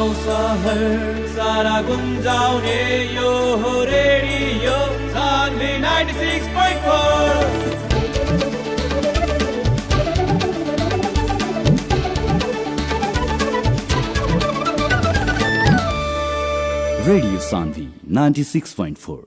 गाउँ सहर सारा गुन्जाउने यो हो रेडियो सान्वी 96.4। Radio Sanvi 96.4।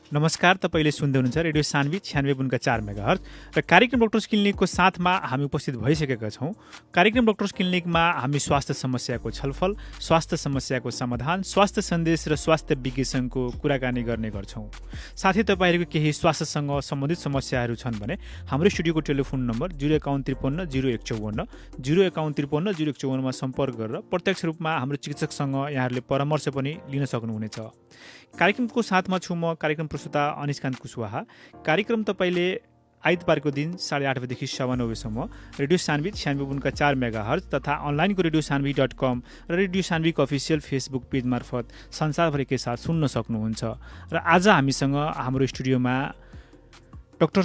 नमस्कार, तपाईले सुन्दै हुनुहुन्छ रेडियो सान्वी 96.4 मेगाहर्ज र कार्यक्रम डक्टर्स क्लिनिकको साथमा हामी उपस्थित भइसकेका छौँ। कार्यक्रम डक्टर्स क्लिनिकमा हामी स्वास्थ्य समस्याको छलफल, स्वास्थ्य समस्याको समाधान, स्वास्थ्य सन्देश र स्वास्थ्य विज्ञसँगको कुराकानी गर्ने गर्छौँ। साथै तपाईँहरूको केही स्वास्थ्यसँग सम्बन्धित समस्याहरू छन् भने हाम्रो स्टुडियोको टेलिफोन नम्बर 05153 0154 05153 0154 मा सम्पर्क गरेर प्रत्यक्ष रूपमा हाम्रो चिकित्सकसँग यहाँहरूले परामर्श पनि लिन सक्नुहुनेछ। कार्यक्रमको साथमा छु म कार्यक्रम प्रस्तुता अनिशकान्त कुशवाहा। कार्यक्रम तपाईँले आइतबारको दिन 8:30 बजेदेखि 9:15 बजेसम्म रेडियो सान्वी 96.4 मेगाहर्ज तथा अनलाइनको radiosandvi.com र रेडियो सान्वीको अफिसियल फेसबुक पेज मार्फत संसारभरिकै साथ सुन्न सक्नुहुन्छ। र आज हामीसँग हाम्रो स्टुडियोमा डाक्टर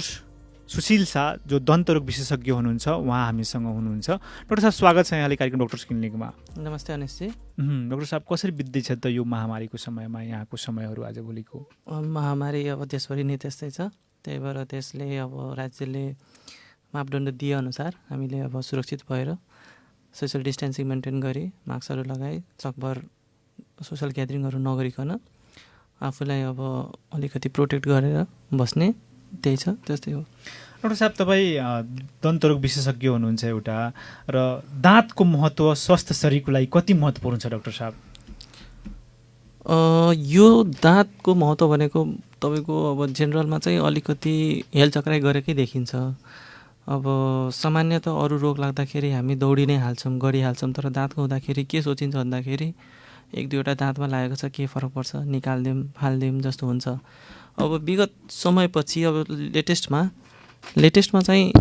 सुशील शाह जो दन्तरोग विशेषज्ञ हुनुहुन्छ, उहाँ हामीसँग हुनुहुन्छ। डाक्टर साहब, स्वागत छ यहाँले कार्यक्रम डक्टर्स क्लिनिकमा। नमस्ते अनिशजी। डाक्टर साहब, कसरी बित्दैछ त यो महामारीको समयमा यहाँको समयहरू आजभोलिको? महामारी अब देशभरि नै त्यस्तै छ, त्यही भएर त्यसले अब राज्यले मापदण्ड दिएअनुसार हामीले अब सुरक्षित भएर सोसल डिस्टेन्सिङ मेन्टेन गरी मास्कहरू लगाई सकभर सोसल ग्यादरिङहरू नगरिकन आफूलाई अब अलिकति प्रोटेक्ट गरेर बस्ने, त्यही छ, त्यस्तै हो। डाक्टर साहब, तपाईँ दन्तरोग विशेषज्ञ हुनुहुन्छ एउटा, र दाँतको महत्त्व स्वास्थ्य शरीरको लागि कति महत्त्वपूर्ण छ डाक्टर साहब? यो दाँतको महत्त्व भनेको तपाईँको अब जेनरलमा चाहिँ अलिकति हेलचक्राइ गरेकै देखिन्छ। अब सामान्यतः अरू रोग लाग्दाखेरि हामी दौडी नै हाल्छौँ, गरिहाल्छौँ, तर दाँतको हुँदाखेरि के सोचिन्छ भन्दाखेरि 1-2वटा दाँतमा लागेको छ, के फरक पर्छ, निकालिदिउँ फालिदिउँ जस्तो हुन्छ। अब विगत समयपछि अब लेटेस्टमा चाहिँ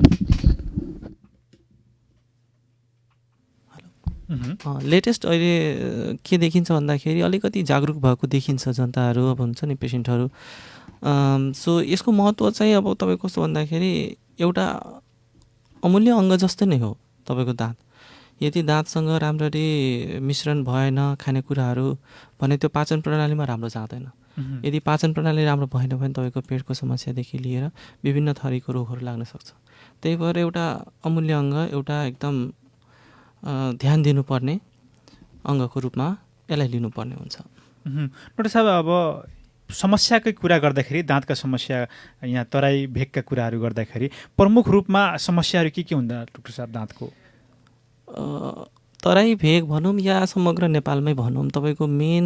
लेटेस्ट अहिले के देखिन्छ भन्दाखेरि अलिकति जागरुक भएको देखिन्छ जनताहरू, अब हुन्छ नि पेसेन्टहरू। सो यसको महत्त्व चाहिँ अब तपाईँ कस्तो भन्दाखेरि एउटा अमूल्य अङ्ग जस्तो नै हो तपाईँको दाँत। यदि दाँतसँग राम्ररी मिश्रण भएन खानेकुराहरू भने त्यो पाचन प्रणालीमा राम्रो जाँदैन। यदि पाचन प्रणाली राम्रो भएन भने तपाईँको पेटको समस्यादेखि लिएर विभिन्न थरीको रोगहरू लाग्न सक्छ। त्यही भएर एउटा अमूल्य अङ्ग, एउटा एकदम ध्यान दिनुपर्ने अङ्गको रूपमा यसलाई लिनुपर्ने हुन्छ। डाक्टर साहब, अब समस्याकै कुरा गर्दाखेरि, दाँतका समस्या यहाँ तराई भेगका कुराहरू गर्दाखेरि प्रमुख रूपमा समस्याहरू के हुँदा डाक्टर साहब दाँतको? तराई भेग भनौँ या समग्र नेपालमै भनौँ, तपाईँको मेन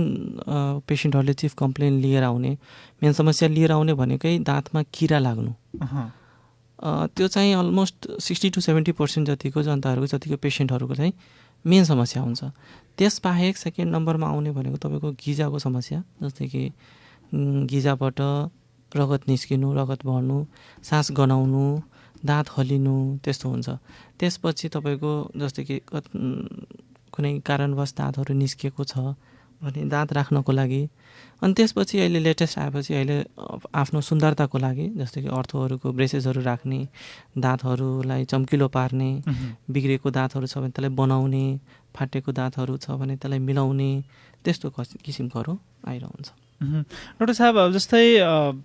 पेसेन्टहरूले चिफ कम्प्लेन लिएर आउने, मेन समस्या लिएर आउने भनेकै दाँतमा किरा लाग्नु। त्यो चाहिँ अलमोस्ट 60-70% जतिको जनताहरूको, जतिको पेसेन्टहरूको चाहिँ मेन समस्या हुन्छ। त्यसबाहेक सेकेन्ड नम्बरमा आउने भनेको तपाईँको गिजाको समस्या, जस्तै कि गिजाबाट रगत निस्किनु, रगत बढ्नु, सास गनाउनु, दाँत हल्लिनु, त्यस्तो हुन्छ। त्यसपछि तपाईँको जस्तै कि कुनै कारणवश दाँतहरू निस्किएको छ भने दाँत राख्नको लागि, अनि त्यसपछि अहिले लेटेस्ट आएपछि अहिले आफ्नो सुन्दरताको लागि जस्तै कि अर्थोहरूको ब्रेसेसहरू राख्ने, दाँतहरूलाई चम्किलो पार्ने, बिग्रेको दाँतहरू छ भने त्यसलाई बनाउने, फाटेको दाँतहरू छ भने त्यसलाई मिलाउने, त्यस्तो किसिमकोहरू आइरहन्छ। डाक्टर साहब, जस्तै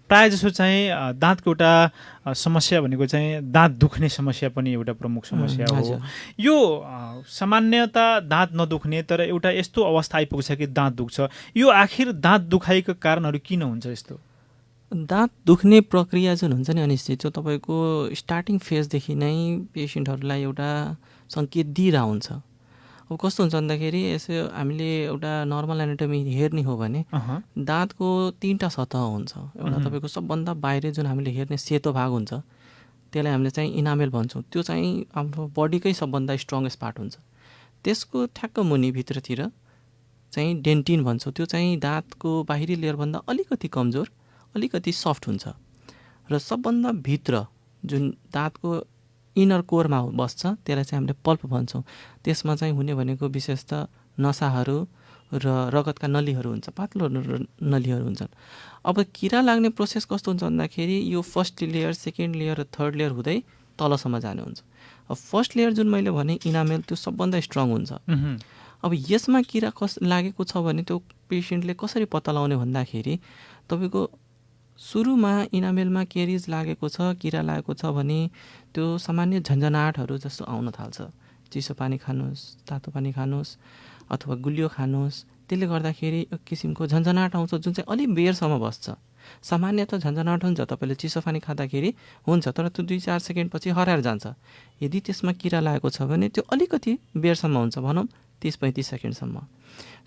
प्रायः जसो चाहिँ दाँतको एउटा समस्या भनेको चाहिँ दाँत दुख्ने समस्या पनि एउटा प्रमुख समस्या हो। यो सामान्यतः दाँत नदुख्ने तर एउटा यस्तो अवस्था आइपुग्छ कि दाँत दुख्छ, यो आखिर दाँत दुखाइको कारणहरू किन हुन्छ यस्तो? दाँत दुख्ने प्रक्रिया जुन हुन्छ नि अनिश्चित, त्यो तपाईँको स्टार्टिङ फेजदेखि नै पेसेन्टहरूलाई एउटा सङ्केत दिइरहेको हुन्छ। अब कस्तो हुन्छ भन्दाखेरि यसो हामीले एउटा नर्मल एनाटोमी हेर्ने हो भने दाँतको 3टा सतह हुन्छ। एउटा तपाईँको सबभन्दा बाहिर जुन हामीले हेर्ने सेतो भाग हुन्छ त्यसलाई हामीले चाहिँ इनामेल भन्छौँ। त्यो चाहिँ हाम्रो बडीकै सबभन्दा स्ट्रङ्गेस्ट पार्ट हुन्छ। त्यसको ठ्याक्क मुनि भित्रतिर चाहिँ डेन्टिन भन्छौँ। त्यो चाहिँ दाँतको बाहिरी लेयरभन्दा अलिकति कमजोर, अलिकति सफ्ट हुन्छ। र सबभन्दा भित्र जुन दाँतको इनर कोरमा बस्छ त्यसलाई चाहिँ हामीले पल्प भन्छौँ। त्यसमा चाहिँ हुने भनेको विशेष त नसाहरू र रगतका नलीहरू हुन्छ, पातलो नलीहरू हुन्छन्। अब किरा लाग्ने प्रोसेस कस्तो हुन्छ भन्दाखेरि यो फर्स्ट लेयर, सेकेन्ड लेयर र थर्ड लेयर हुँदै तलसम्म जाने हुन्छ। अब फर्स्ट लेयर जुन मैले भने इनामेल, त्यो सबभन्दा स्ट्रङ हुन्छ। अब यसमा किरा लागेको छ भने त्यो पेसेन्टले कसरी पत्ता लगाउने भन्दाखेरि तपाईँको सुरुमा इनामेलमा केरिज लागेको छ, किरा लागेको छ भने त्यो सामान्य झन्झनाटहरू जस्तो आउन थाल्छ। चिसो पानी खानुहोस्, तातो पानी खानुहोस् अथवा गुलियो खानुहोस्, त्यसले गर्दाखेरि एक किसिमको झन्झनाट आउँछ जुन चाहिँ अलिक बेरसम्म बस्छ। सामान्यतः झन्झनाट हुन्छ, तपाईँले चिसो पानी खाँदाखेरि हुन्छ, तर त्यो 2-4 सेकेन्डपछि हराएर जान्छ। यदि त्यसमा किरा लागेको छ भने त्यो अलिकति बेरसम्म हुन्छ, भनौँ 30-35 सेकेन्डसम्म।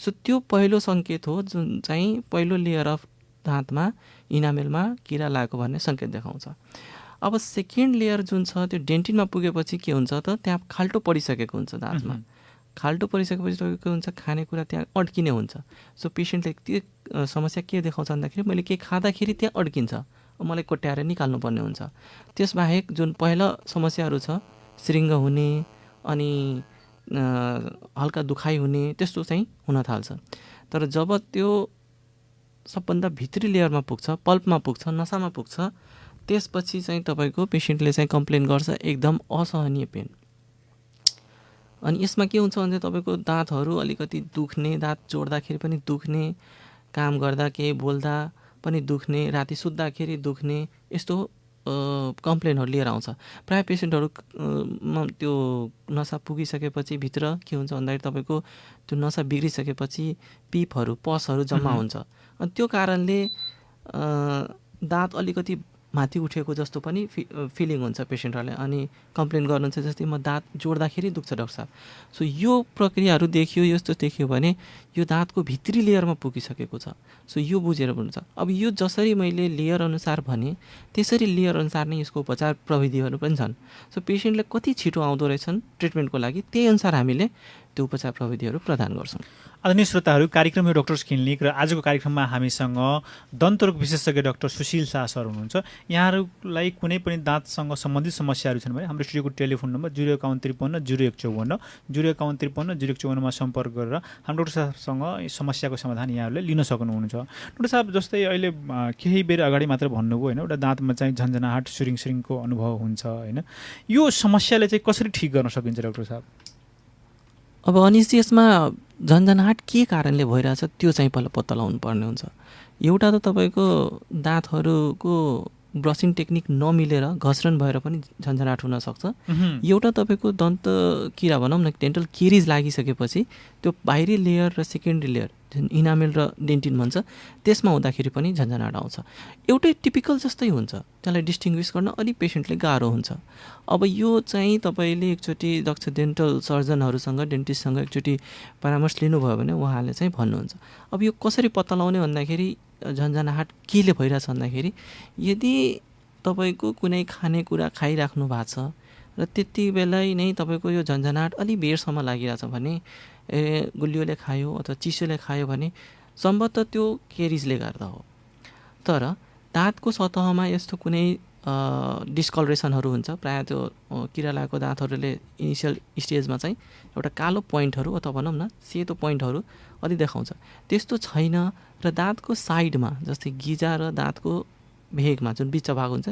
सो त्यो पहिलो सङ्केत हो जुन चाहिँ पहिलो लेयर अफ दाँतमा इनामेलमा किरा लागेको भन्ने सङ्केत देखाउँछ। अब सेकेन्ड लेयर जुन छ त्यो डेन्टिनमा पुगेपछि के हुन्छ त, त्यहाँ खाल्टो परिसकेको हुन्छ दाँतमा। खाल्टो परिसकेपछि तपाईँको हुन्छ खानेकुरा त्यहाँ अड्किने हुन्छ। सो पेसेन्टले त्यो समस्या के देखाउँछ भन्दाखेरि मैले केही खाँदाखेरि त्यहाँ अड्किन्छ, मलाई कोट्याएर निकाल्नुपर्ने हुन्छ। त्यसबाहेक जुन पहिला समस्याहरू छ, श्रृङ्ग हुने अनि हल्का दुखाइ हुने, त्यस्तो चाहिँ हुन थाल्छ। तर जब त्यो सबभन्दा भित्री लेयरमा पुग्छ, पल्पमा पुग्छ, नसामा पुग्छ, त्यसपछि चाहिँ तपाईँको पेसेन्टले चाहिँ कम्प्लेन गर्छ एकदम असहनीय पेन। अनि यसमा के हुन्छ भने तपाईँको दाँतहरू अलिकति दुख्ने, दाँत जोड्दाखेरि पनि दुख्ने, काम गर्दा केही बोल्दा पनि दुख्ने, राति सुत्दाखेरि दुख्ने, यस्तो कम्प्लेनहरू लिएर आउँछ। प्रायः पेसेन्टहरू त्यो नसा पुगिसकेपछि भित्र के हुन्छ भन्दाखेरि तपाईँको त्यो नसा बिग्रिसकेपछि पिपहरू, पसहरू जम्मा हुन्छ। अनि त्यो कारणले दाँत अलिकति माथि उठेको जस्तो पनि फिलिङ हुन्छ पेसेन्टहरूले, अनि कम्प्लेन गर्नुहुन्छ जस्तै म दाँत जोड्दाखेरि दुख्छ डाक्टर साहब। सो यो प्रक्रियाहरू देखियो, यस्तो देखियो भने यो दाँतको भित्री लेयरमा पुगिसकेको छ। सो यो बुझेर हुन्छ। अब यो जसरी मैले लेयर अनुसार भने त्यसरी लेयर अनुसार नै यसको उपचार प्रविधिहरू पनि छन्। सो पेसेन्टले कति छिटो आउँदो रहेछन् ट्रिटमेन्टको लागि, त्यही अनुसार हामीले त्यो उपचार प्रविधिहरू प्रदान गर्छौँ। आदरणीय श्रोताहरू, कार्यक्रम यो डक्टर्स क्लिनिक र आजको कार्यक्रममा हामीसँग दन्तरोग विशेषज्ञ डाक्टर सुशील शाह सर हुनुहुन्छ। यहाँहरूलाई कुनै पनि दाँतसँग सम्बन्धित समस्याहरू छन् भने हाम्रो स्टुडियोको टेलिफोन नम्बर 05153 0154 05154 सम्पर्क गरेर हाम्रो डाक्टर साहबसँग समस्याको समाधान यहाँहरूले लिन सक्नुहुन्छ। डाक्टर साहब, जस्तै अहिले केही बेर अगाडि मात्र भन्नुभयो होइन, एउटा दाँतमा चाहिँ झन्झनाहट, सुरिङको अनुभव हुन्छ होइन, यो समस्याले चाहिँ कसरी ठिक गर्न सकिन्छ डाक्टर साहब? अब अनिश्चित यसमा झन्झनाहट के कारणले भइरहेछ त्यो चाहिँ पहिला पत्ता लगाउनु पर्ने हुन्छ। एउटा त तपाईँको दाँतहरूको ब्रसिङ टेक्निक नमिलेर घस्रन भएर पनि झन्झनाहट हुनसक्छ। एउटा तपाईँको दन्त किरा भनौँ न, डेन्टल केरिज लागिसकेपछि त्यो बाहिरी लेयर र सेकेन्डरी लेयर जुन इनामेल र डेन्टिन भन्छ त्यसमा हुँदाखेरि पनि झन्झनाहट आउँछ। एउटै टिपिकल जस्तै हुन्छ, त्यसलाई डिस्टिङ्ग्विस गर्न अलिक पेसेन्टले गाह्रो हुन्छ। अब यो चाहिँ तपाईँले एकचोटि दक्ष डेन्टल सर्जनहरूसँग, डेन्टिस्टसँग एकचोटि परामर्श लिनुभयो भने उहाँले चाहिँ भन्नुहुन्छ। अब यो कसरी पत्ता लगाउने भन्दाखेरि झन्झनाहट केले भइरहेछ भन्दाखेरि यदि तपाईँको कुनै खानेकुरा खाइराख्नु भएको छ र त्यति बेला नै तपाईँको यो झन्झनाहट अलिक बेरसम्म लागिरहेछ भने, गुलियोले खायो अथवा चिसोले खायो भने सम्भवतः त्यो केरिजले गर्दा हो। तर दाँतको सतहमा यस्तो कुनै डिस्कलरेसनहरू हुन्छ, प्रायः त्यो किरा लागेको दाँतहरूले इनिसियल स्टेजमा चाहिँ एउटा कालो पोइन्टहरू अथवा भनौँ न सेतो पोइन्टहरू अलि देखाउँछ। त्यस्तो छैन र दाँतको साइडमा जस्तै गिजा र दाँतको भेगमा जुन बिच भाग हुन्छ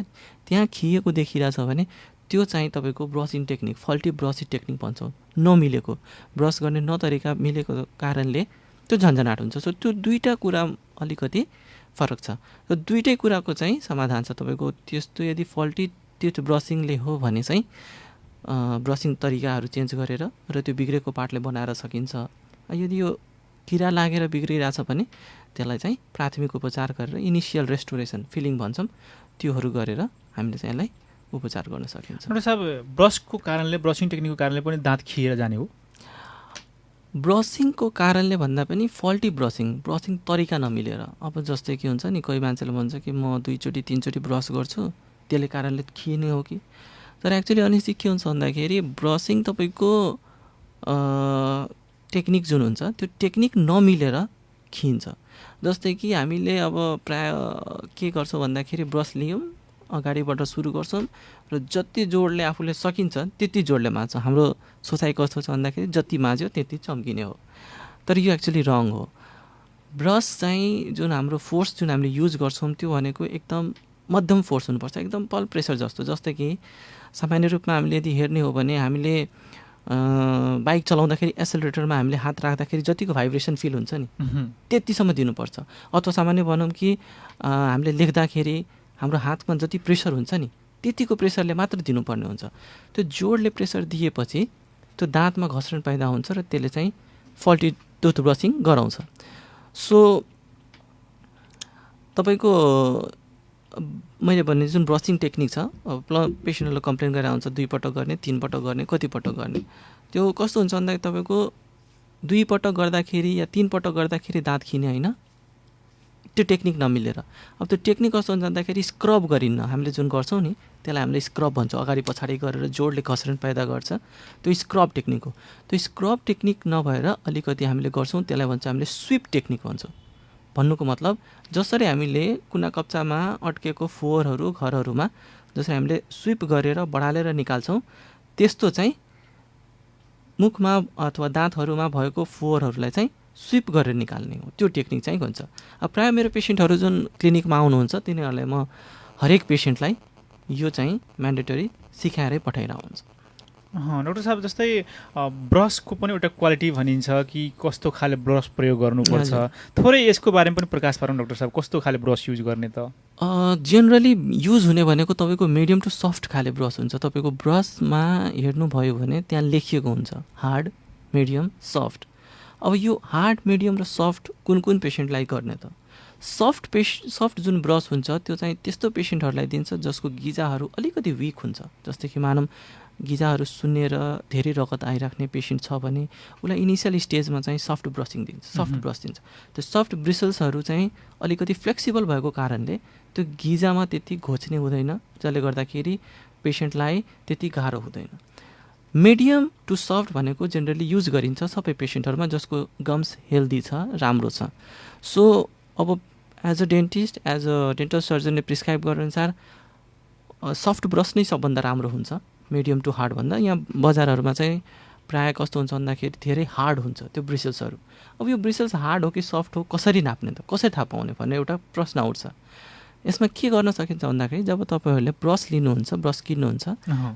त्यहाँ खिएको देखिरहेछ भने त्यो चाहिँ तपाईँको brushing technique, faulty brushing technique भन्छौँ, नमिलेको ब्रस गर्ने नतरिका मिलेको कारणले त्यो झन्झनाहट हुन्छ। सो त्यो दुईवटा कुरा अलिकति फरक छ। र दुईटै कुराको चाहिँ समाधान छ तपाईँको। त्यस्तो यदि फल्टी त्यो ब्रसिङले हो भने चाहिँ ब्रसिङ तरिकाहरू चेन्ज गरेर र त्यो बिग्रेको पार्टले बनाएर सकिन्छ। यदि यो किरा लागेर बिग्रिरहेछ भने त्यसलाई चाहिँ प्राथमिक उपचार गरेर इनिसियल रेस्टोरेसन फिलिङ भन्छौँ त्योहरू गरेर हामीले चाहिँ यसलाई उपचार गर्न सकिन्छ। डाक्टर साहब ब्रसको कारणले ब्रसिङ टेक्निकको कारणले पनि दाँत खिएर जाने हो? ब्रसिङको कारणले भन्दा पनि फल्टी ब्रसिङ तरिका नमिलेर। अब जस्तै के हुन्छ नि कोही मान्छेले भन्छ कि म 2 चोटि 3 चोटि ब्रस गर्छु त्यसले कारणले खिने हो कि, तर एक्चुअली अनिश्चित के हुन्छ भन्दाखेरि ब्रसिङ तपाईँको टेक्निक जुन हुन्छ त्यो टेक्निक नमिलेर खिन्छ। जस्तै कि हामीले अब प्राय के गर्छौँ भन्दाखेरि ब्रस लियौँ अगाडिबाट सुरु गर्छौँ र जति जोडले आफूले सकिन्छ त्यति जोडले माझ्छौँ। हाम्रो सोचाइ कस्तो छ भन्दाखेरि जति माझ्यो त्यति चम्किने हो, तर यो एक्चुअली रङ हो। ब्रस चाहिँ जुन हाम्रो फोर्स जुन हामीले युज गर्छौँ त्यो भनेको एकदम मध्यम फोर्स हुनुपर्छ, एकदम पल प्रेसर जस्तो। जस्तै कि सामान्य रूपमा हामीले यदि हेर्ने हो भने हामीले बाइक चलाउँदाखेरि एसेलरेटरमा हामीले हात राख्दाखेरि जतिको भाइब्रेसन फिल हुन्छ नि त्यतिसम्म दिनुपर्छ। अथवा सामान्य भनौँ कि हामीले लेख्दाखेरि हाम्रो हातमा जति प्रेसर हुन्छ नि त्यतिको प्रेसरले मात्र दिनुपर्ने हुन्छ। त्यो जोडले प्रेसर दिएपछि त्यो दाँतमा घस्रण पैदा हुन्छ र त्यसले चाहिँ फल्टी टुथ ब्रसिङ गराउँछ। सो तपाईँको मैले भन्ने जुन ब्रसिङ टेक्निक छ पेसेन्टहरूले कम्प्लेन गरेर आउँछ 2 पटक गर्ने 3 पटक गर्ने कति पटक गर्ने, त्यो कस्तो हुन्छ भन्दाखेरि तपाईँको 2 पटक गर्दाखेरि या 3 पटक गर्दाखेरि दाँत खिने होइन, त्यो टेक्निक नमिलेर। अब त्यो टेक्निक कस्तो हुन्छ भन्दाखेरि स्क्रब गरिन्न, हामीले जुन गर्छौँ नि त्यसलाई हामीले स्क्रब भन्छौँ, अगाडि पछाडि गरेर जोडले घस्रण पैदा गर्छ त्यो स्क्रब टेक्निक हो। त्यो स्क्रब टेक्निक नभएर अलिकति हामीले गर्छौँ त्यसलाई भन्छ हामीले स्विप टेक्निक भन्छौँ। भन्नुको मतलब जसरी हामीले कुना कप्चामा अड्केको फोहोरहरू घरहरूमा जसरी हामीले स्विप गरेर बढालेर निकाल्छौँ त्यस्तो चाहिँ मुखमा अथवा दाँतहरूमा भएको फोहोरहरूलाई चाहिँ स्विप गरेर निकाल्ने हो, त्यो टेक्निक चाहिँ भन्छ। अब प्रायः मेरो पेसेन्टहरू जुन क्लिनिकमा आउनुहुन्छ तिनीहरूलाई म हरेक पेसेन्टलाई यो चाहिँ म्यान्डेटरी सिकाएरै पठाइरहेको हुन्छ। डाक्टर साहब जस्तै ब्रसको पनि एउटा क्वालिटी भनिन्छ कि कस्तो खाले ब्रस प्रयोग गर्नुपर्छ, थोरै यसको बारेमा पनि प्रकाश पारौँ डाक्टर साहब, कस्तो खाले ब्रस युज गर्ने त? जेनरली युज हुने भनेको तपाईँको मिडियम टु सफ्ट खाले ब्रस हुन्छ। तपाईँको ब्रसमा हेर्नुभयो भने त्यहाँ लेखिएको हुन्छ हार्ड मिडियम सफ्ट। अब यो हार्ड मिडियम र सफ्ट कुन कुन पेसेन्टलाई गर्ने त? सफ्ट जुन ब्रस हुन्छ त्यो चाहिँ त्यस्तो पेसेन्टहरूलाई दिन्छ जसको गिजाहरू अलिकति विक हुन्छ। जस्तै कि मानौँ गिजाहरू सुन्नेर धेरै रगत आइराख्ने पेसेन्ट छ भने उसलाई इनिसियल स्टेजमा चाहिँ सफ्ट ब्रसिङ दिन्छ, सफ्ट ब्रस दिन्छ। त्यो सफ्ट ब्रिसल्सहरू चाहिँ अलिकति फ्लेक्सिबल भएको कारणले त्यो गिजामा त्यति घोच्ने हुँदैन, जसले गर्दाखेरि पेसेन्टलाई त्यति गाह्रो हुँदैन। मिडियम टु सफ्ट भनेको जेनरली युज गरिन्छ सबै पेसेन्टहरूमा जसको गम्स हेल्दी छ, राम्रो छ। सो अब एज अ डेन्टल सर्जनले प्रिस्क्राइब गरेअनुसार सफ्ट ब्रस नै सबभन्दा राम्रो हुन्छ मिडियम टु हार्ड भन्दा। यहाँ बजारहरूमा चाहिँ प्रायः कस्तो हुन्छ भन्दाखेरि धेरै हार्ड हुन्छ त्यो ब्रिसल्सहरू। अब यो ब्रिसल्स हार्ड हो कि सफ्ट हो कसरी नाप्ने त, कसरी थाहा पाउने भन्ने एउटा प्रश्न उठ्छ। यसमा के गर्न सकिन्छ भन्दाखेरि जब तपाईँहरूले ब्रस लिनुहुन्छ, ब्रस किन्नुहुन्छ,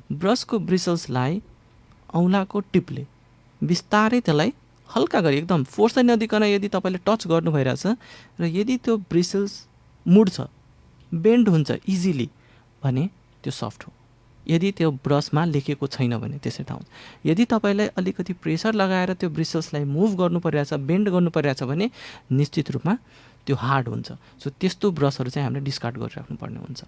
ब्रसको ब्रिसल्सलाई औँलाको टिपले बिस्तारै त्यसलाई हल्का गरी एकदम फोर्स नदिकन यदि तपाईँले टच गर्नु भइरहेछ र यदि त्यो ब्रिसल्स मुड्छ बेन्ड हुन्छ इजिली भने त्यो सफ्ट हो। यदि त्यो ब्रसमा लेखेको छैन भने त्यसै ठाउँ यदि तपाईँलाई अलिकति प्रेसर लगाएर त्यो ब्रिसल्सलाई मुभ गर्नु परिरहेछ, बेन्ड गर्नु परिरहेछ भने निश्चित रूपमा त्यो हार्ड हुन्छ। सो त्यस्तो ब्रसहरू चाहिँ हामीले डिस्कार्ड गरिराख्नुपर्ने हुन्छ।